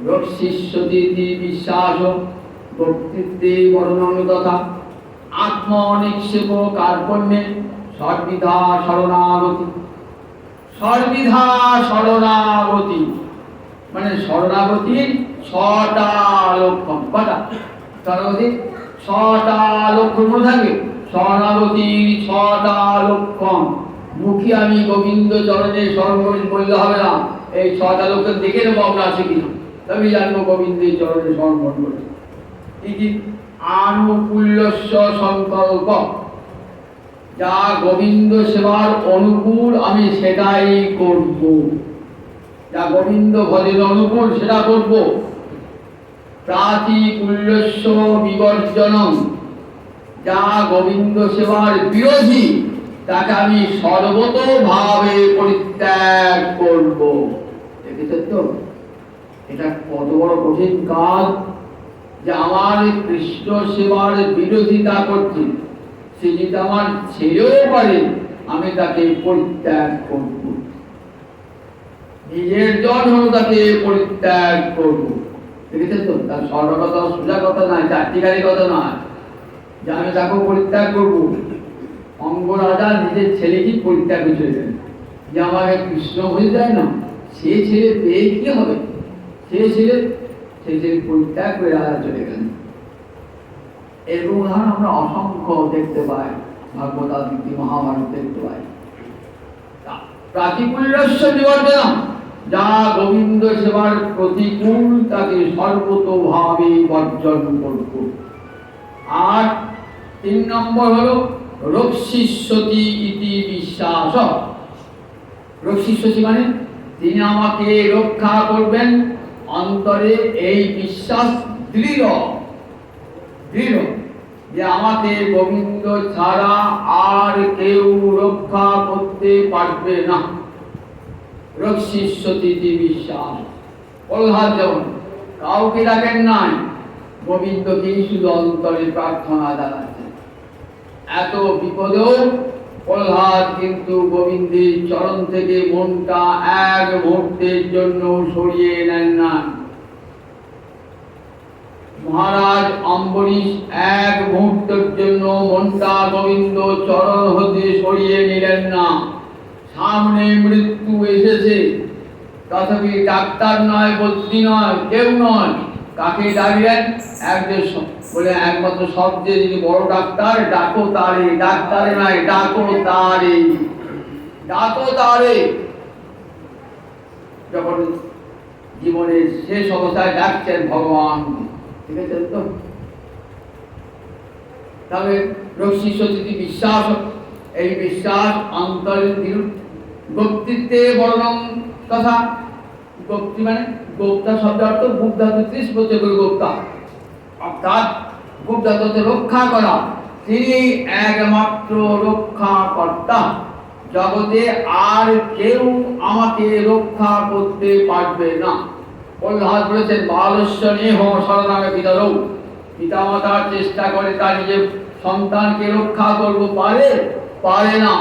রক্ষিষ্যতি বিশ্বাস বক্তৃত্বে বর্ণন তথা আত্মনিক্ষেপ কার্পণ্যে সর্বিধা শরণাগতি। সর্বিধা শরণাগতি মানে শরণাগতির 6টা লক্ষণ। কটা? শরণাগতি 6টা লক্ষণ মনে থাকবে। শরণাগতির 6টা লক্ষণ। মুখে আমি গোবিন্দ চরণে শরণ বললে হবে না, এই 6টা লক্ষণ দেখে নেবো আমরা আছে কিনা, তবে জানবো গোবিন্দের চরণে শরণ করে। কি? আনুকূল্যস্য সংকল্প, যা গোবিন্দ সেবার অনুকূল আমি সেটাই করব, যা গোবিন্দ ভজের অনুকূল সেটা করব। প্রাতিকূল্যস্য বিবর্জনম, যা গোবিন্দ সেবার বিরোধী তাকে আমি সর্বতোভাবে পরিত্যাগ করব। দেখেছেন তো এটা কত বড় কঠিন কাজ, যে আমার কৃষ্ণ সেবার বিরোধিতা করছে, সে যদি আমার ছেড়েও পারে আমি তাকে পরিত্যাগ করব, নিজের জন্য তাকে পরিত্যাগ করব। দেখেছেন তো তার সর্বকথা সোজা কথা নয়, চারটিকারী কথা নয় যে আমি তাকে পরিত্যাগ করব। অঙ্গরাজা নিজের ছেলেকেই পরিত্যাগ করেছিলেন, যে আমাকে কৃষ্ণ হয়ে যায় না, সে ছেলে পেয়ে কি হবে, সে ছেলে পরিত্যাগ করে রাজা চলে গেলেন। এরকম উদাহরণ আমরা অসংখ্য দেখতে পাই, ভাগবতাদি মহাভারত দেখতে পাই। প্রাতিকূল্যস্য বিবর্জনম, যা গোবিন্দ সেবার প্রতিকূল তাকে সর্বতোভাবে বর্জন করব। আর 3 নম্বর হলো রক্ষিষ্যতি ইতি বিশ্বাস। রক্ষিষ্যতি মানে তিনি আমাকে রক্ষা করবেন, অন্তরে এই বিশ্বাস দৃঢ় যে আমাকে গোবিন্দ ছাড়া আর কেউ রক্ষা করতে পারবে না। রক্ষিষ্যতি ইতি বিশ্বাস। প্রহ্লাদ যেমন কাউকে ডাকেন নাই, গোবিন্দকেই শুধু অন্তরে প্রার্থনা জানাচ্ছেন। এত বিপদেও প্রহ্লাদ কিন্তু গোবিন্দের চরণ থেকে মনটা এক মুহূর্তের জন্য সরিয়ে নেন না। মহারাজ অম্বরীশ এক মুহূর্তের জন্য মনটা গোবিন্দ চরণ হতে সরিয়ে নিলেন না। সামনে মৃত্যু এসেছে, তথাপি ডাক্তার নয়, বদ্রী নয়, কেউ নয়, কাকে ডাকলেন? বলে একমাত্র সবচেয়ে যিনি বড় ডাক্তার, ডাকো তারে, ডাক্তারে নয়, ডাকো তারে, ডাকো তারে। যখন জীবনের শেষ অবস্থায় ডাকছেন ভগবান, ঠিক আছে তো? তবে রক্ষিষ্যতি বিশ্বাস, এই বিশ্বাস অন্তরের বক্তৃত্বে বর্ণন কথা। বক্তি মানে গোপ্তা শব্দ অর্থ বুক ধাতু 30 বছর করে গোপ্তা, অর্থাৎ বুক ধাতুতে রক্ষা করা। তিনি একমাত্র রক্ষাকর্তা, জগতে আর কেউ আমাকে রক্ষা করতে পারবে না। প্রহ্লাদ বলেছেন বালস্য নেহ শরণাগত পিতরৌ, পিতামাতার চেষ্টা করে তার নিজের সন্তানকে রক্ষা করব, পারে না।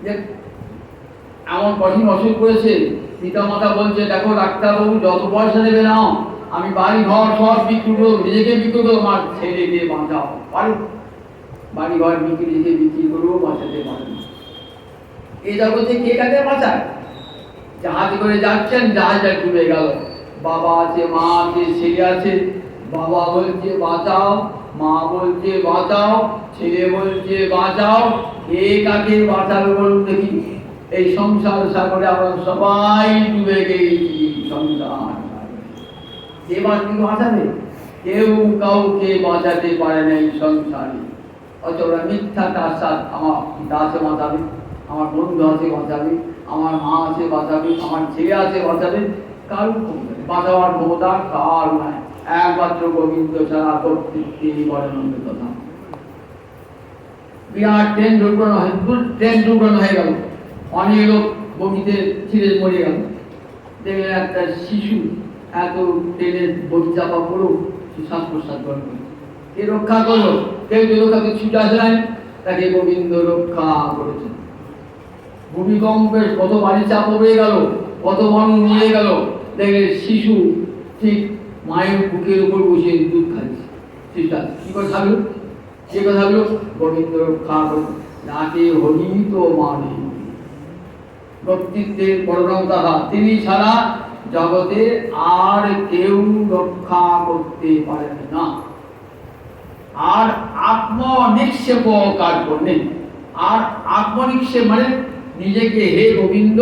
যে এমন কঠিন অসুখ করেছে, পিতামাতা বলছে দেখো ডাক্তারবাবু যত পয়সা দেবে নাও, আমি বাড়ি ঘর সব বিক্রি করবো, নিজেকে বিক্রি করবো, আমার ছেলেকে বাঁচাও। পারো? বাড়ি ঘর বিক্রি করবো, বাঁচাতে পারে না। এই জগতে কে কাকে বাঁচায়? জাহাজ করে যাচ্ছেন, জাহাজটা ডুবে গেল, বাবা আছে, মা আছে, ছেলে আছে, বাবা বলছে বাঁচাও, মা বলছে বাঁচাও, ছেলে বলছে বাঁচাও, কে কাকে বাঁচাবে বলুন দেখি? এই সংসার সাগরে আমরা সবাই ডুবে গেছি। সংসার এবার কি বাঁচাবে? কেউ কাউকে বাঁচাতে পারে না এই সংসারে। অথচ ওরা মিথ্যাটা আশ্বাস, আমার পিতা আছে বাঁচাবে, আমার বন্ধু আছে বাঁচাবে, আমার মা আছে বাঁচাবে, আমার ছেলে আছে বাঁচাবে, কারো বাঁচাবার ক্ষমতা কার নাই, একমাত্র গোবিন্দ ছাড়া কর্তৃত্বে বর্ণন কথা। বিরাট ট্রেন দুর্ঘটনা হয়ে গেল, অনেক লোক বগিতে ছিঁড়ে মরে গেল। দেখলেন একটা শিশু এত ট্রেনের বগি চাপা পড়ো, শ্বাস প্রশ্বাস করবে, কে রক্ষা করলো? কেউ যে রক্ষাকে ছুটে আসে নাই, তাকে গোবিন্দ রক্ষা করেছেন। ভূমিকম্পে কত বাড়ি চাপ হয়ে গেল, কত মানুষ নিয়ে গেল, দেখলে শিশু ঠিক মায়ের বুকের উপর বসে দুধ খাচ্ছে। সেটা কি কথা হলো? সে কথা হলো গোবিন্দ রক্ষা করতে নাকে হরি তো মানে ব্যক্তিত্বের বর্ণম তাহা, তিনি ছাড়া জগতে আর কেউ রক্ষা করতে পারেন না। আর আত্মনিক্ষেপ কাজ করলেন। আর আত্মনিক্ষেপ মানে নিজেকে, হে গোবিন্দ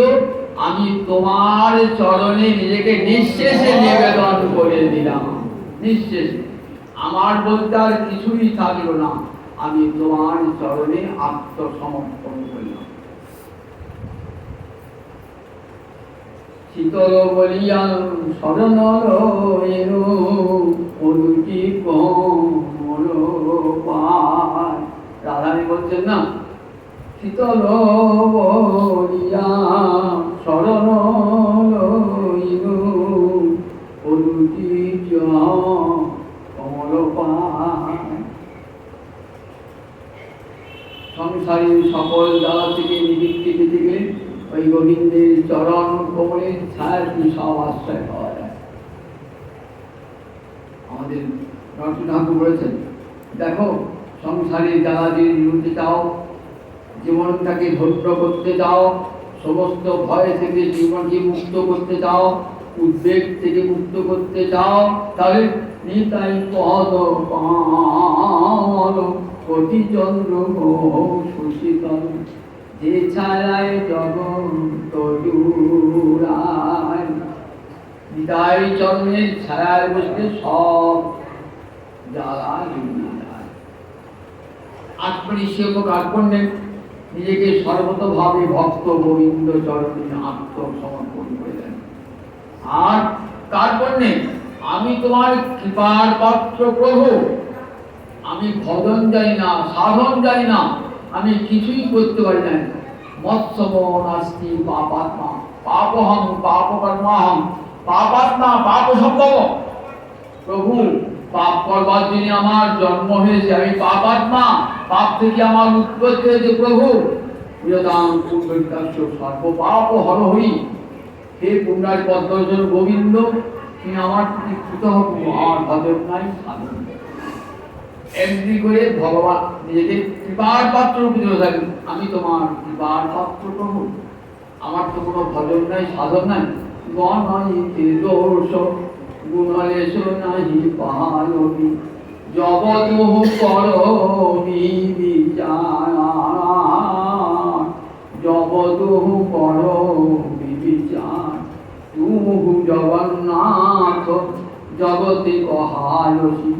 আমি তোমার চরণে নিজেকে নিঃশেষে নিবেদন করে দিলাম। নিঃশেষে আমার বলতে আর কিছুই থাকলো না, আমি তোমার চরণে আত্মসমর্পণ করলাম। শীতল বলিয়া শরণ রইলো অনুটি কোমল পায়। রাধারানী বলছেন না, শীতল বলিয়া শরণ রইলো অনুটি কমল পায়। সংসারের সকল জ্বালা থেকে নিবৃত্তি পেতে গেলে ওই গোবিন্দের চরণ কমলের ছায়া কি সব আশ্রয় পাওয়া যায়। আমাদের ঠাকুর বলেছেন, দেখো সংসারের জ্বালা দিয়ে নিতে চাও, জীবনটাকে ধৈর্য করতে চাও, সমস্ত ভয় থেকে জীবনকে মুক্ত করতে চাও, উদ্বেগ থেকে মুক্ত করতে চাও, তাহলে নিতাই পদ পাল কোটি চন্দ্র সুশীতল, যে ছায়ায় জগৎ জুড়ায়। নিতাই চরণের ছায়ায় বসতে সব জ্বালা জুড়িয়ে যায়। আত্মনিক্ষেপ কাজ করলেন, নিজেকে সর্বতভাবে ভক্ত গোবিন্দ চরণে আত্মসমর্পণ করলেন। আর কার করলেন, আমি তোমার কৃপার পাত্র প্রভু, আমি ভজন জানি না, সাধন জানি না, আমি কিছুই করতে পারি না। মৎস্যম নাস্তি পাপাত্মা পাপহং পাপকর্মাহং পাপাত্মা পাপ সম্ভব। প্রভু পাপ করবার জন্য আমার জন্ম হয়েছে, আমি পাপাত্মা, পাপ থেকে আমার উৎপত্তি হয়েছে। প্রভু প্রিয়দান পূর্বৈকাশ্য সর্ব পাপ হরহরি, হে পুণ্যার পদ্মজন গোবিন্দ, তুমি আমার প্রতি কৃত হোক, আমার ভজন নাই সাধন। এমনি করে ভগবান নিজেকে কৃপার পাত্র রূপে ধরে থাকেন, আমি তোমার কৃপার পাত্র প্রভু, আমার তো কোনো ভজন নাই সাধন নাই। গণইতে দোষ গুণলেশ নাহি পালবি, জবদহু করবি বিচার, জবদহু করবি বিচার। তুহু জগন্নাথ জগতে কহালসি,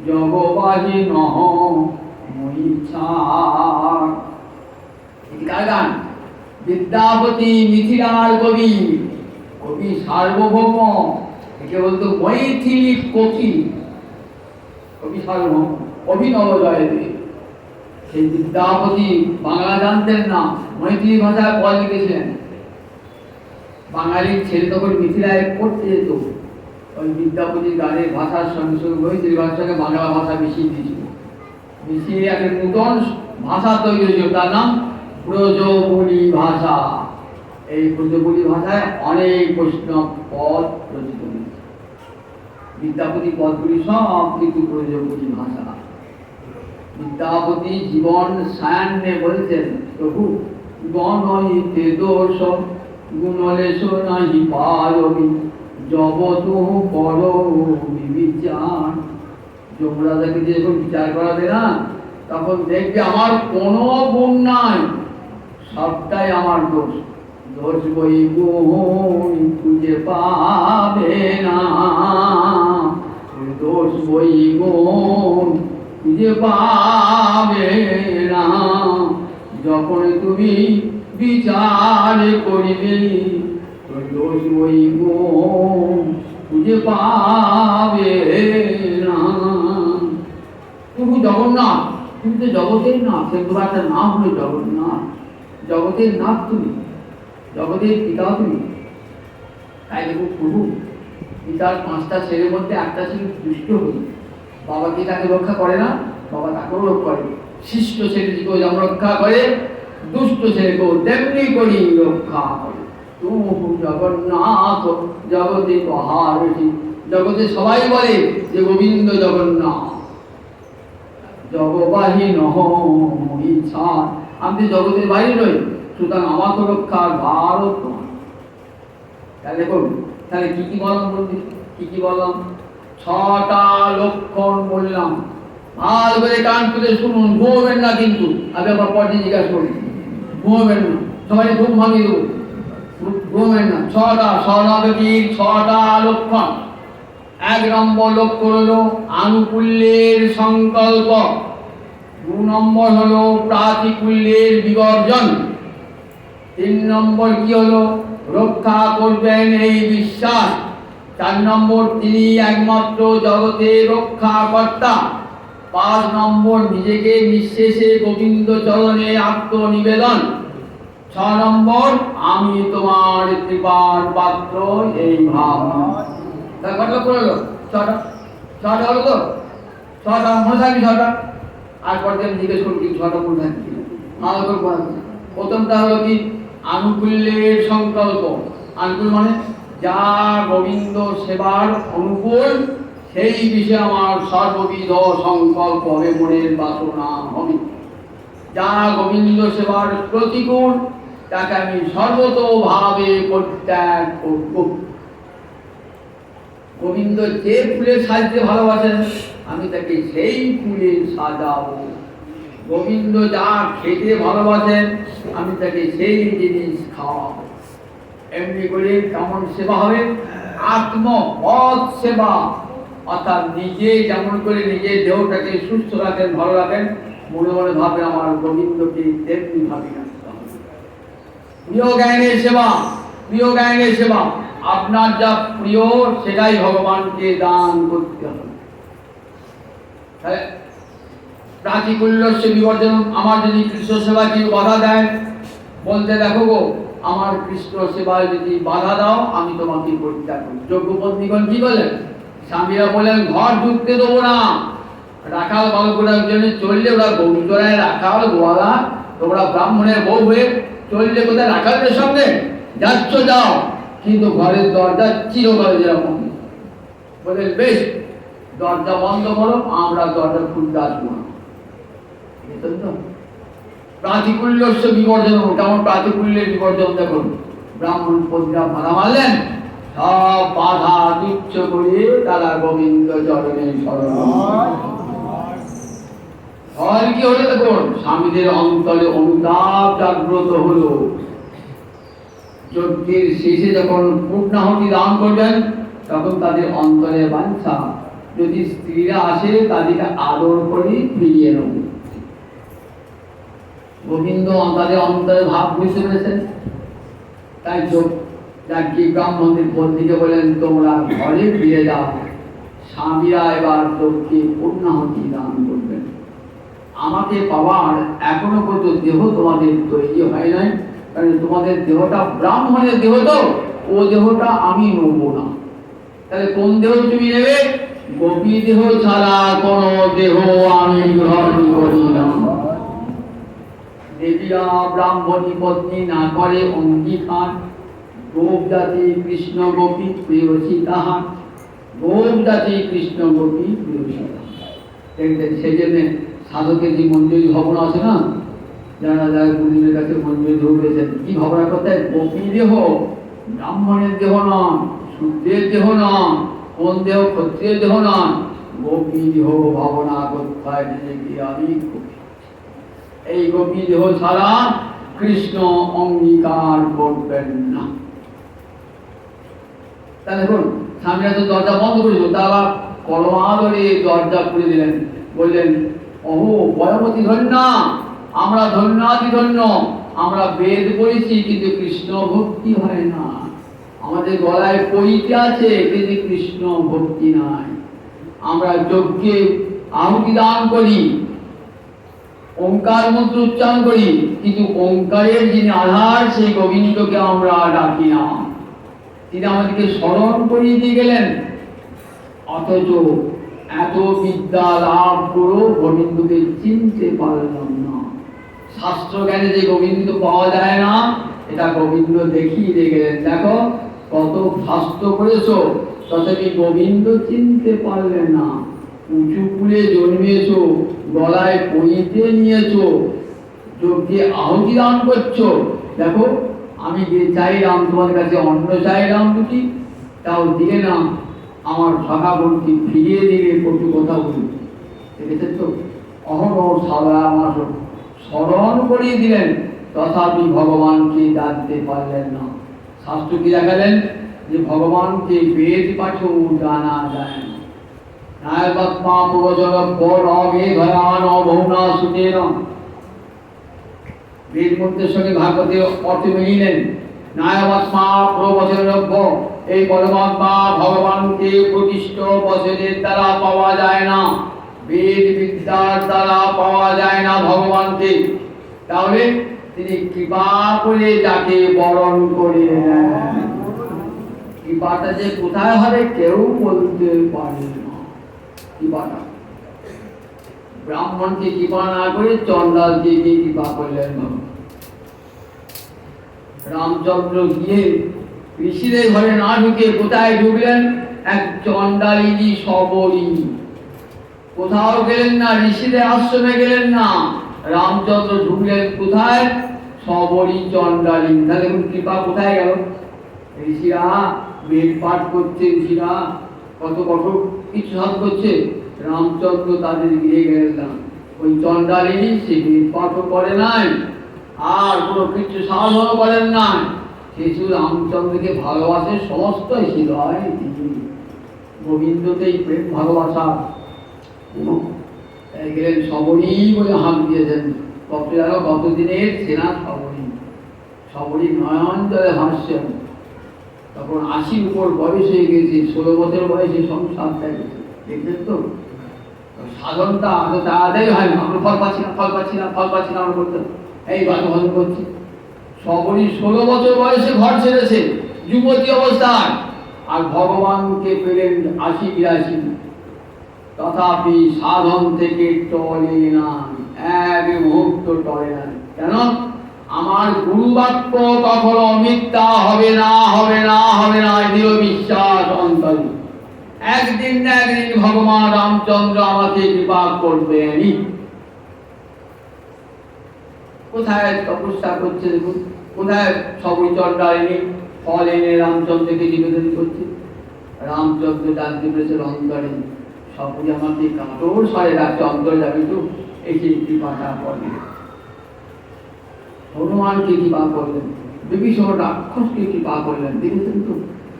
জগবাহি নহ মই ছাড়। গান বিদ্যাপতি মিথিলার কবি, কবি সার্বভৌম, একে বলতো মৈথিলি কবি, কবি সার্বভৌম অভিনব জয়দেব। সেই বিদ্যাপতি বাংলা জানতেন না, মৈথিলি ভাষায় পদ লিখেছিলেন। বাঙালির ছেলে তখন মিথিলায় পড়তে যেত, ওই বিদ্যাপতির গানের ভাষার সঙ্গে সঙ্গে মৈথিলি ভাষার সঙ্গে বাংলা ভাষা মিশিয়ে দিয়েছিল। মিশিয়ে একটা নূতন ভাষা তৈরি হয়েছিল, তার নাম ব্রজবুলি ভাষা। এই ব্রজবুলি ভাষায় অনেক বৈষ্ণব পদ রচিত হয়েছে। বিদ্যাপতি পদগুলি সব কিন্তু ব্রজবুলি ভাষা। বিদ্যাপতি জীবন সায়ান্নে বলছেন, প্রভু গণইতে দোষ গুণলেশ নাহি পালবি, জবদহু করবি বিচার। যমরাজাকে যখন বিচার করাবে না, তখন দেখবে আমার কোনো গুণ নাই, সবটাই আমার দোষ। দোষ বই গুণ খুঁজে পাবে না, দোষ বই গুণ খুঁজে পাবে না। যখন তুমি বিচার করিবে, দোষ বই গুণ খুঁজে পাবে না। তুমি জগন্নাথ, তুমি তো জগতের নাথ, সে তোমার একটা নাম হলো জগন্নাথ। জগতের নাথ তুমি, জগতের পিতা তুমি। তাই দেখো প্রভু পিতার 5টা ছেলের মধ্যে একটা ছিল দুষ্ট হই, বাবাকে তাকে রক্ষা করে না, বাবা তাকেও রক্ষা করে। শিষ্ট ছেলেটিকেও যেমন রক্ষা করে, দুষ্ট ছেলেকেও তেমনি করি রক্ষা করে। তুমি জগন্নাথ জগতে কহারসি, জগতে সবাই বলে যে গোবিন্দ জগন্নাথ, জগবাহী নহ ইচ্ছা, আমি জগতের বাইরে নই, সুতরাং আমাকে রক্ষার ভারত নয়। তাহলে দেখুন, তাহলে কি কি বললাম বলছি, কি কি বললাম? 6টা লক্ষণ বললাম। ভালো করে কান করে শুনুন, ঘুমবেন না কিন্তু। আমি আবার পরে জিজ্ঞাসা করি, ঘুমবেন না, সবাই ঘুম ভাঙিয়ে দেবো, ঘুমবেন না। 6টা স্বর্ণাগতির 6টা লক্ষণ। 1 নম্বর লক্ষণ হলো আনুকূল্যের সংকল্প, 2 নম্বর হলো প্রাতিকূল্যের বিবর্জন, 3 নম্বর কি হলো রক্ষা করবেন এই বিশ্বাস, 4 নম্বর তিনি একমাত্র জগতের রক্ষাকর্তা, 5 নম্বর নিজেকে নিঃশেষে গোবিন্দ চরণে আত্মনিবেদন, 6 নম্বর আমি তোমার কৃপার পাত্র এই ভাব। কত হলো? 6টা হলো তো? 6টা মনে থাকি 6টা। আর পরে আমি জিজ্ঞেস করি 6টা মনে থাকি। প্রথমটা হলো কি আনুকূল্যের সংকল্প। আনুকূল মানে যা গোবিন্দ সেবার অনুকূল, সেই বিষয়ে আমার সর্ববিধ সংকল্প হবে, মনের বাসনা হবে। যা গোবিন্দ সেবার প্রতিকূল, তাকে আমি সর্বতোভাবে পরিত্যাগ করব। গোবিন্দ যে ফুলে সাজতে ভালোবাসেন, আমি তাকে সেই ফুলে সাজাবো। গোবিন্দ যা খেতে ভালোবাসেন, আমি তাকে সেই জিনিস খাওয়াবো। এমনি করে কেমন সেবা হবে? আত্মপদ সেবা, অর্থাৎ নিজে যেমন করে নিজের দেহটাকে সুস্থ রাখেন, ভালো রাখেন, মনে মনে ভাবেন আমার গোবিন্দকে তেমনি ভাবি রাখতে হবে। প্রিয় জ্ঞানের সেবা, প্রিয় জ্ঞানের সেবা, আপনার যা প্রিয় সেটাই ভগবানকে দান করতে হবে। প্রাতিকূল্যস্য বিবর্জন, আমার যদি কৃষ্ণ সেবায় কেউ বাধা দেয়, বলতে দেখো গো, আমার কৃষ্ণ সেবায় যদি বাধা দাও, আমি তোমাকে পরিত্যাগ করি। যজ্ঞপত্নীগণ কি বলেন? স্বামীরা বলেন ঘর ঢুকতে দেবো না, রাখাল বালকরা জন্য চললে ওরা গৌচরায় রাখাল গোয়ালা, তোমরা ব্রাহ্মণের বউ হয়ে চললে কোথায় রাখালদের সঙ্গে যাচ্ছ যাও, কিন্তু ঘরের দরজা চিরকাল যেরকম। বলে বেশ, দরজা বন্ধ করো, আমরা দরজা খুলতে আসবো না। প্রাতিকূল্যস্য বিবর্জন, কেমন প্রাতিকূল্যের বিবর্জন দেখুন। ব্রাহ্মণ পতিরা বাধা মারলেন, সব বাধা তুচ্ছ করে তারা গোবিন্দ চরণে শরণ। আর কি হলো দেখুন, স্বামীদের অন্তরে অনুতাপ জাগ্রত হলো। যজ্ঞের শেষে যখন পূর্ণাহুতি দান করবেন, তখন তাদের অন্তরে বাঞ্ছা, যদি স্ত্রীরা আসে তাদেরকে আদর করে ফিরিয়ে নেব। গোবিন্দ তাদের অন্তরে ভাব বুঝতে পেরেছেন, তাই যাকে ব্রাহ্মণদের পত্নীকে বলেন তোমরা ঘরে ফিরে যাও, স্বামীরা এবার যজ্ঞে পূর্ণাহুতি দান করবেন। আমাকে পাওয়ার এখনো পর্যন্ত দেহ তোমাদের তৈরি হয় নাই, কারণ তোমাদের দেহটা ব্রাহ্মণের দেহ, তো ও দেহটা আমি নেব না। তাহলে কোন দেহ তুমি নেবে? গোপী দেহ ছাড়া কোন দেহ আমি গ্রহণ করি না। দেবীরা ব্রাহ্মণী পত্নী না করে অঙ্গীকার, গোপ জাতি কৃষ্ণ গোপী প্রিয়সী তাহার, গোপ জাতি কৃষ্ণ গোপী প্রিয়সী। সেই জন্য সাধকের যে মঞ্জুরি ভবন আছে না, যারা যারা গুরুজনের কাছে মঞ্জুরি ধরেছেন, কি ভাবনা করতে? গোপী দেহ ব্রাহ্মণের দেহ নয়, শূদ্রের দেহ নয়, কোন দেহ ক্ষত্রিয়ের দেহ নয়, গোপী দেহ ভাবনা করতে হয় নিজেকে আমি। এই গোপী দেহ ছাড়া কৃষ্ণ অঙ্গীকার করবেন না। তা দেখুন, স্বামীরা তো দরজা বন্ধ করেছিল, তা আবার কলমাদরে দরজা খুলে দিলেন, বললেন ওহো পরবর্তী ধন্য, আমরা ধন্যাতি ধন্য, আমরা বেদ পড়েছি কিন্তু কৃষ্ণ ভক্তি হয় না, আমাদের গলায় পইতে আছে কিন্তু কৃষ্ণ ভক্তি নাই। আমরা যজ্ঞে আহুতি দান করি, ওঙ্কার মন্ত্র উচ্চারণ করি, কিন্তু ওঙ্কারের যিনি আধার সেই গোবিন্দকে আমরা ডাকি না। তিনি আমাদেরকে স্মরণ করিয়ে দিয়ে গেলেন, অথচ এত বিদ্যা লাভ করো গোবিন্দকে চিনতে পারলাম না। শাস্ত্র জ্ঞানে যে গোবিন্দ পাওয়া যায় না, এটা গোবিন্দ দেখিয়ে দিয়ে গেলেন। দেখো কত শাস্ত্র করেছো, তথাপি গোবিন্দ চিনতে পারলেন না। উঁচু কুলে জন্মেছ, গলায় পইতে নিয়েছ, যজ্ঞে আহুতি দান করছো। দেখো আমি যে চাইলাম তোমার কাছে অন্ন চাইলাম দুটি, তাও দিলে না, আমার সখা বোনকে ফিরিয়ে দিলে কটু কথা বলি। দেখেছেন তো, অহরহ সারা মাস স্মরণ করিয়ে দিলেন, তথাপি ভগবানকে জানতে পারলেন না। শাস্ত্র কি দেখালেন যে ভগবানকে বেদ পাঠও জানা যায় না। ন্যায়বাত্মা প্রবচন পরবে ধয়ান বহুনা সুতেন, বেদ মন্ত্রের সঙ্গে ভাগবতে অর্থ মিলিলেন। ন্যায়বাত্মা প্রবচনজ্ঞ, এই পরমাত্মা ভগবানকে প্রতিষ্ঠ বচনের দ্বারা পাওয়া যায় না, বেদ বিদ্যার দ্বারা পাওয়া যায় না ভগবানকে। তাহলে তিনি কৃপা করে যাকে বরণ করে নেন, কৃপাটা যে কোথায় হবে কেউ বলতে পারে না। কৃপাটা ব্রাহ্মণকে কৃপা না করে চন্ডালকে কৃপা করলেন। রামচন্দ্র গিয়ে ঋষিদের ঘরে না ঢুকে কোথায় ঢুকলেন? এক চন্ডালিনী সবরী। কোথাও গেলেন না, ঋষিদের আশ্রমে গেলেন না, রামচন্দ্র ঢুকলেন কোথায়? সবরী চন্ডালিনী। তাহলে দেখুন কৃপা কোথায় গেল? ঋষিরা বেদ পাঠ করছে, ঋষিরা কত কঠোর কিছু সাধ করছে, রামচন্দ্র তাদের গিয়ে গেলেন না। ওই চন্ডালিনী সে বেদ পাঠও করে নাই, আর কোনো কিছু সাধনও করেন নাই, সে শুধু রামচন্দ্রকে ভালোবাসে, সমস্ত হৃদয় গোবিন্দতেই প্রেম ভালোবাসা। গেলেন সবরী বলে হাঁক দিয়েছেন। কতদিনের সেনা সবরী, সবরী নয়ন জলে ভাসছেন। তখন ৮০ উপর বয়স হয়ে গেছে, ১৬ বছর বয়সে সংসার গেছে। দেখছেন তো, সাধনটা তাড়াতাড়ি হয় না। আমরা ফল পাচ্ছি না, ফল পাচ্ছি না, ফল পাচ্ছি না, আমরা করতে এই বাদ হজম করছি। সবরী ১৬ বছর বয়সে ঘর ছেড়েছে, যুবতী অবস্থায়, আর ভগবানকে পেলেন ৮০-৮২। তথাপি সাধন থেকে টলে না, এক মুহূর্ত টলে না। কেন? আমার গুরু বাক্য কখনো মিথ্যা হবে না, হবে না, হবে না, দৃঢ় বিশ্বাস অন্তরে। একদিন না একদিন ভগবান রামচন্দ্র আমাকে কৃপা করবেনই। কোথায় তপস্যা করছে দেখুন, কোথায় সবরী চন্ডালিনী ফল এনে রামচন্দ্রকে নিবেদন করছে। রামচন্দ্র জানতে পেরেছেন অন্তরে সবরী আমাকে কাতর স্বরে রাখছে, অন্তরে যাবে তো এসে কৃপাটা করলেন। হনুমানকে কৃপা করলেন, বিভীষণ রাক্ষসকে কৃপা করলেন। দেখেছেন তো,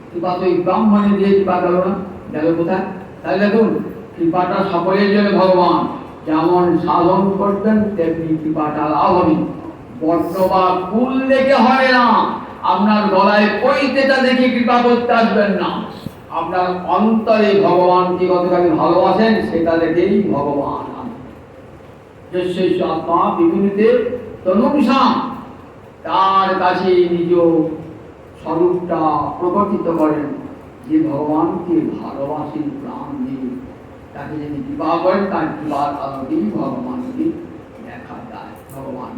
কৃপা তো এই ব্রাহ্মণে দিয়ে কৃপা গেল না, গেল কোথায়? তাই দেখুন কৃপাটা সকলের জন্য ভগবান যেমন সাধন করতেন তেমনি কৃপাটা লাভ হবে। বর্ণ বা কুল দেখে হবে না, আপনার গলায় পইতেটা দেখে কৃপা করতে আসবেন না, আপনার অন্তরে ভগবানকে কতখানি ভালোবাসেন সেটা দেখেই ভগবান। আত্মা বিভিন্ন তনুসাম তার কাছে নিজ স্বরূপটা প্রকটিত করেন। যে ভগবানকে ভালোবাসেন প্রাণ দিয়ে, তাকে যদি কৃপা করেন তার কৃপার আলোকেই ভগবানকে দেখা যায়। ভগবান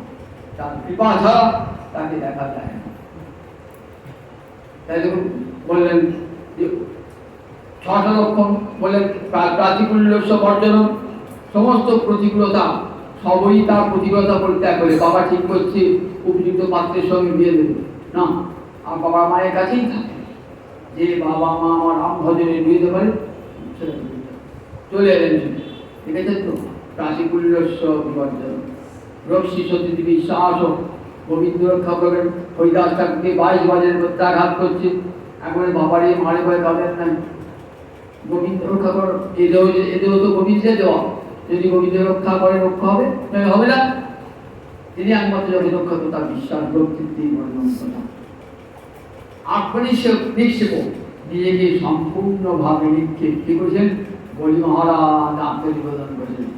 তার কৃপা ছাড়া তাকে দেখা যায় না। তাই দেখুন বললেন যে ৬টা লক্ষণ বললেন, প্রাতিকূল্যস্য বর্জনম, সমস্ত প্রতিকূলতা সবই তার প্রতিকূলতা পরিত্যাগ করে। বাবা ঠিক করছে উপযুক্ত পাত্রের সঙ্গে বিয়ে দেবে না, আর বাবা মায়ের কাছেই থাকে। যে বাবা মা আমার রাম ভজনে বিয়ে দিতে পারে চলে এলেন। দেখেছেন তো, প্রাতিকূল্যস্য বিবর্জন, রক্ষী সতী বিশ্বাস গোবিন্দ রক্ষা করবেন। হরিদাস ঠাকুরকে ২২ বাজের প্রত্যাঘাত করছে, এখন বাবারে মারে ভয় কাঁদেন নাই, গোবিন্দ রক্ষা কর। এদেরও তো গোবিন্দের দেওয়া, যদি গোবিন্দ রক্ষা করে রক্ষা হবে, হবে না। তিনি একমাত্র যখন রক্ষা করতে তার বিশ্বাস ব্যক্তিত্বেই বর্ণন করা। নিক্ষেপ নিজেকে সম্পূর্ণভাবে নিক্ষেপ কি করেছেন? বলি মহারাজ আত্মনিবেদন করেছেন,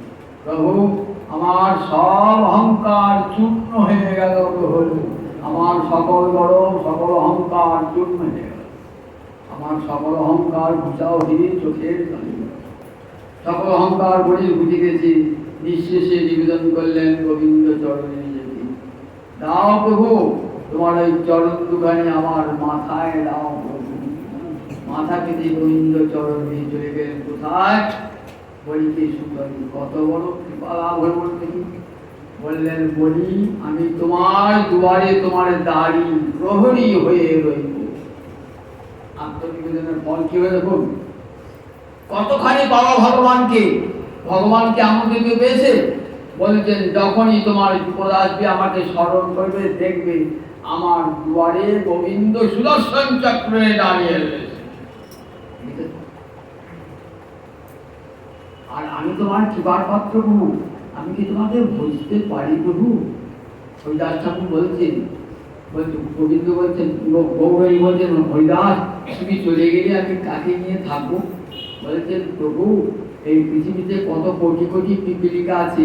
প্রভু আমার সব অহংকার চূর্ণ হয়ে গেল, আমার সকল বড় সকল অহংকার চূর্ণ হয়ে গেল, আমার সকল অহংকার ঘুচাও দিয়ে চোখের সকল অহংকার বড়ি বুঝে গেছি। নিঃশেষে নিবেদন করলেন গোবিন্দ চরণে নিজেকে, দাও প্রভু তোমার ওই চরণ দুখানি আমার মাথায় দাও প্রভু, মাথা পেতে গোবিন্দ চরণ নিয়ে চলে গেলেন কোথায়? বলিকে সুন্দরী কত বড় কৃপা লাভ হল বলতে বললেন, বলি আমি তোমার দুয়ারে তোমার দাঁড়ি প্রহরী হয়ে রইব। আত্মনিবেদনের ফল কি হয়ে দেখুন, কতখানি পাওয়া ভগবানকে। ভগবানকে আমন্ত্রিত পেয়েছে, বলেছেন যখনই তোমার বিপদ আসবে আমাকে স্মরণ করবে, দেখবে আমার দুয়ারে গোবিন্দ সুদর্শন চক্রে দাঁড়িয়ে রয়েছে। আর আমি তোমার কৃপার পাত্র প্রভু, আমি কি তোমাকে বুঝতে পারি প্রভু? হরিদাস ঠাকুর বলছেন, গোবিন্দ বলছেন, গৌরী বলছেন, হরিদাস তুমি চলে গেলে আমি কাকে নিয়ে থাকবো? বলছেন, প্রভু এই পৃথিবীতে কত কোটি কোটি পিপীলিকা আছে,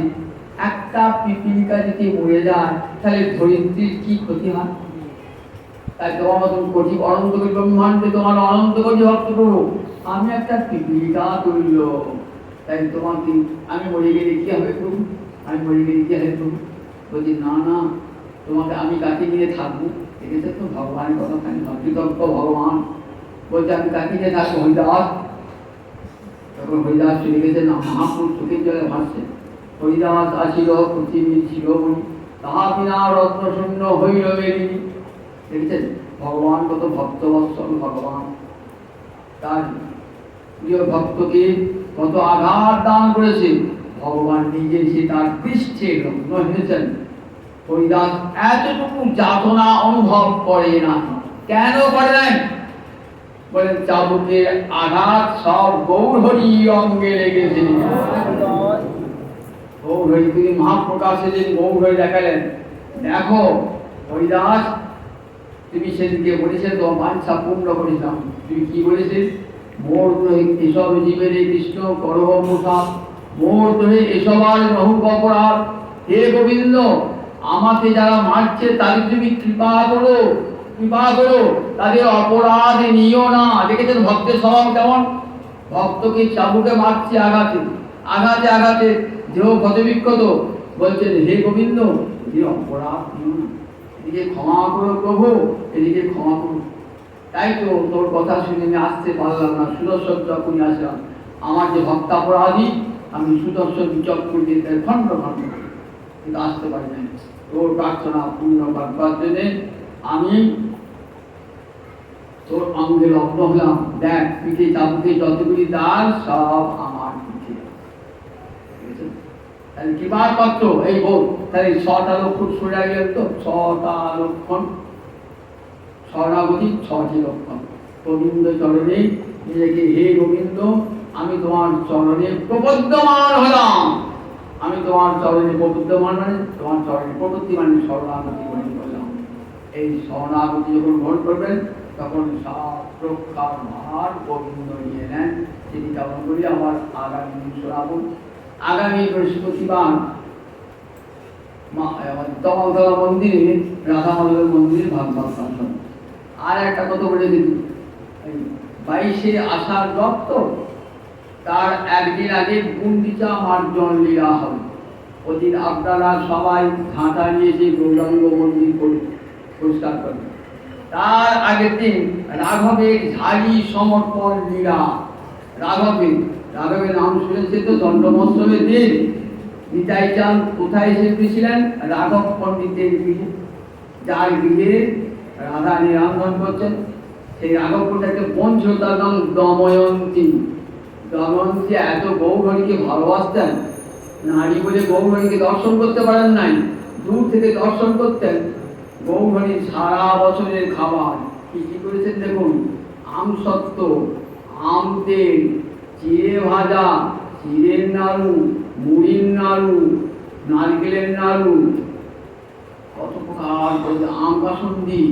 একটা পিপীলিকা যদি মরে যায় তাহলে ধরিত্রীর কি ক্ষতি হয়? তাই তোমার মতন কোটি অনন্ত কোটি ব্রহ্মাণ্ডে তোমার অনন্ত কোটি ভক্ত প্রভু, আমি একটা পিপীলিকা তুল্য, তাই তোমাকে আমি মরে গেলে কি হবে প্রভু? আমি মরে গেলে কি হবে প্রভু? বলছি না না, তোমাকে আমি কাকে নিয়ে থাকবো? দেখেছে তো ভগবানের কথাখানি, কৃতজ্ঞ ভগবান বলছে আমি কাকে নিয়ে থাকবো? হরিদাস। তখন হরিদাস চলে গেছে না, মহাপুরুষ চোখের জলে ভাসছে। হরিদাস আসিল পৃথিবীর শিরোমণি, তাহা বিনা রত্ন শূন্য হইল মেরিনি। দেখেছেন ভগবান কত ভক্তবৎসল ভগবান, তার প্রিয় ভক্তকে কত আঘাত দান করেছে। ভগবান নিজে সে তার পৃষ্ঠে লগ্ন হয়েছেন। হরিদাস এতটুকু যাতনা অনুভব করে না। কেন করে নাই? বলেন চাবুকের আঘাত সব গৌরহরি অঙ্গে লেগেছে। গৌরহরি তিনি মহাপ্রকাশে যে গৌরহরি দেখালেন, দেখো হরিদাস তুমি সেদিকে বলেছে তো বাঞ্ছা পূর্ণ করেছিলাম। তুমি কি বলেছে? মোর এসব জীবের কৃষ্ণ করহ মোষা, মোর তোহে এসব আর বহু অপরাধ। হে গোবিন্দ, আমাকে যারা মারছে তাদের তুমি কৃপা করো, কৃপা করো, তাদের অপরাধ নিও না। দেখেছেন ভক্তের স্বভাব কেমন? ভক্তকে চাবুকে মারছে আঘাতে আঘাতে আঘাতে, দেহ ক্ষতবিক্ষত। বলছেন হে গোবিন্দ, এদের অপরাধ নিও না, এদিকে ক্ষমা করো প্রভু, এদিকে ক্ষমা করো। তাই তো তোর কথা শুনে আমি আসতে পারলাম না, সুদর্শন চক্রে আসলাম। আমার যে ভক্তাপরাধী, আমি সুদর্শন চক্র দিয়ে খণ্ড খণ্ড কিন্তু আসতে পারি নাই। তোর প্রার্থনা পূর্ণ করবার জন্যে আমি তোর অঙ্গে লগ্ন হলাম। দেখ পিঠে চাবুকে যতগুলি দাল সব আমার পিঠে। তাহলে কিবার পাত্র এই বোধ, তাহলে 6টা লক্ষণ শুনে গেলেন তো, 6টা লক্ষণ, শরণাগতি 6টি লক্ষণ। গোবিন্দ চরণে নিজেকে, হে গোবিন্দ আমি তোমার চরণে প্রবদ্ধমান হলাম। আমি তোমার চরণে প্রবদ্ধমান মানে তোমার চরণে প্রবৃত্তি মানে শরণাগতি গ্রহণ করলাম। এই শরণাগতি যখন গ্রহণ করবেন তখন সব রক্ষার ভার গোবিন্দ নিয়ে নেন। সেটি কেমন করি আমার আগামী দিন শোনাব। আগামী বৃহস্পতিবার দমলতলা মন্দিরে, রাধা মাধবের মন্দিরে ভাগবত শাসন। আর একটা কথা বলে দিন, 22শে আষাঢ় রক্ত, তার একদিন আগে গুন্ডিচা মার্জন লীলা হবে। ওদিন আপনারা সবাই ঝাঁটা নিয়েছে গৌরাঙ্গ মন্দির পরিষ্কার করবে। তার আগের দিন রাঘবের ঝাড়ি সমর্পণ লীলা। রাঘবের নাম শুনেছে তো, দণ্ডমোৎসবের দিন নিতাই চাঁদ কোথায় এসেছিলেন? রাঘব পণ্ডিতের গৃহে, যার গৃহে রাধা নিরঞ্জন করছেন। সেই রাঘব পণ্ডিতের বোন ছিল, তার নাম দময়ন্তী। দময়ন্তী এত গৌরহরিকে ভালোবাসতেন, নারী বলে গৌরহরিকে দর্শন করতে পারেন নাই, দূর থেকে দর্শন করতেন। গৌরহরি সারা বছরের খাবার কি কি করেছেন দেখুন, আম সত্ত্ব, আম তেল, চিড়ে ভাজা, চিড়ের নাড়ু, মুড়ির নাড়ু, নারকেলের নাড়ু, কত প্রকার, আম কাসুন্দি,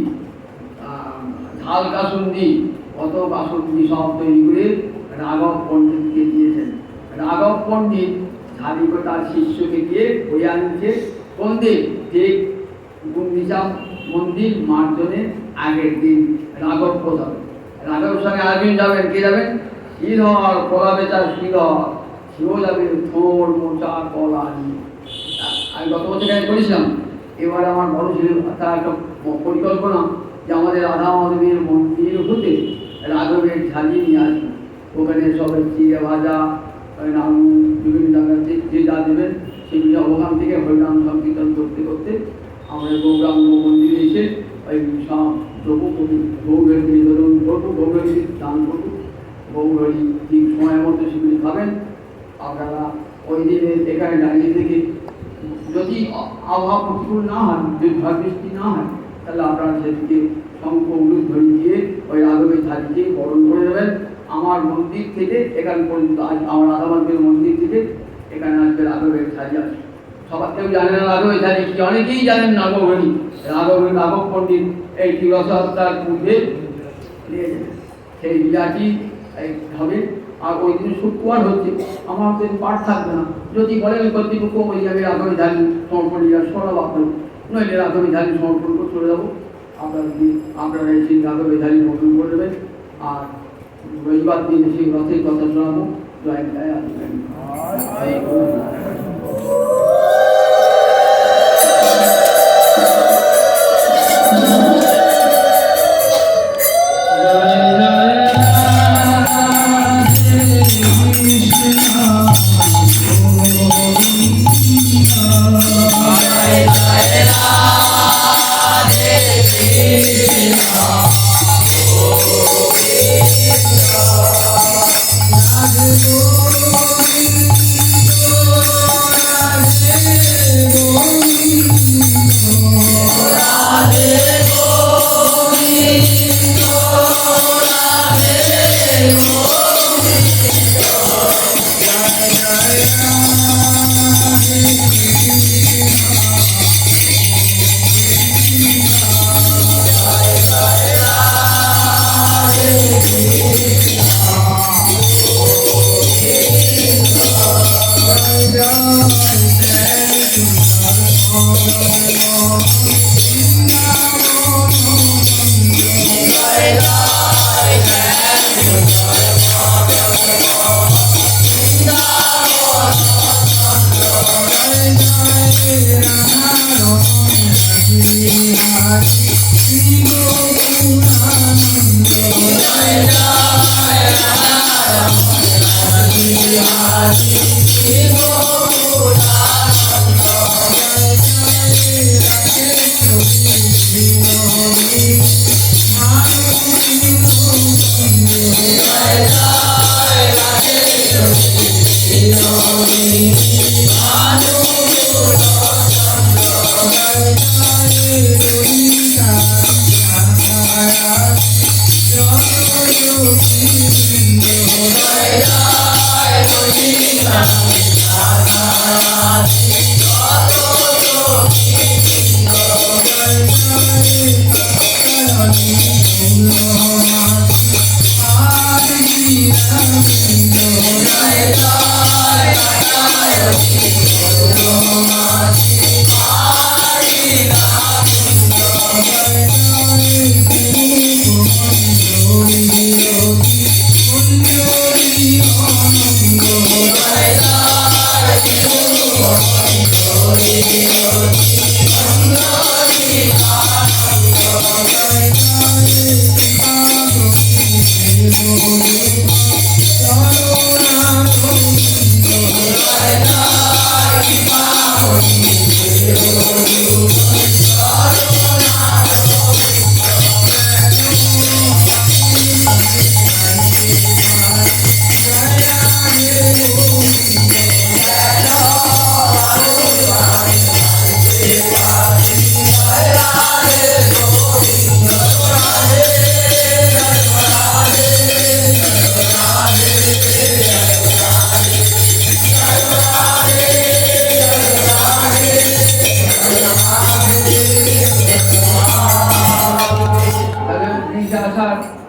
ঝাল কাসুন্দি, কত কাসুন্দি সব তৈরি করে রাঘব পণ্ডিতকে দিয়েছেন। রাঘব পণ্ডিত ঝাড়ি করে তার শিষ্যকে দিয়ে বয়ে আনছে কোন দিন? ঠিক গুন্ডিচা মন্দির মার্জনের আগের দিন রাঘব প্রসাবে। রাঘবের সঙ্গে আরেকদিন যাবেন, কে যাবেন? শ্রীধর, কলা বেচার শ্রীধর, সেও যাবে থোর মোচা কলা নিয়ে। আমি গত বছর কাজ করেছিলাম। এবার আমার বড় ছিল তার একটা পরিকল্পনা যে আমাদের রাধা মাধবের মন্দির হতে রাঘবের ঝালি নিয়ে আসবেন। ওখানে সবাই চিড়ে ভাজা নাম বিভিন্ন জায়গাতে যে যা দেবেন সেগুলি ওখান থেকে হরিনাম সংকীর্তন করতে করতে আমরা গৌরাঙ্গ মন্দিরে এসে ওই সব প্রভু গৌরের নিবেদন করবো, গৌরের দান করবো, গৌরী ঠিক সময় মতো সেগুলি খাবেন। আপনারা ওই দিনে এখানে দাঁড়িয়ে থেকে যদি আবহাওয়া প্রতিকূল না হয়, যদি ঝড় বৃষ্টি না হয়, তাহলে আপনারা সেদিকে শঙ্খ উলুদ ধরে দিয়ে ওই রাঘবের ঝালিকে বরণ করে দেবেন। আমার মন্দির থেকে এখান পর্যন্ত আমার রাধামান্দির মন্দির থেকে এখানে আসবে রাঘবের ঝালি আসবে। সবার কেউ জানে না রাঘবের ঝালি কি, অনেকেই জানেন না গৌরী রাঘব পণ্ডিত এই 1300 পূর্বে সেই লীলাটি হবে। আর ওই দিন শুক্রবার হচ্ছে, আমার তো পাঠ থাকবে না। যদি বলেন কর্তৃপক্ষ ওই যাবে রাঘবের ঝালি সমর্পণ শোনাবো আপনার, নইলে রাঘবের ঝালি সমর্পণ করে চলে যাবো। আপনারা এই সেই রাঘবের ঝালি সমর্পণ করে দেবেন। আর রবিবার দিন সেই রথের কথা শোনাবো। জয় জয় আসবেন।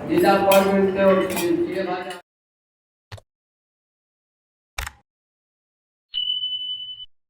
যেটা পর্বের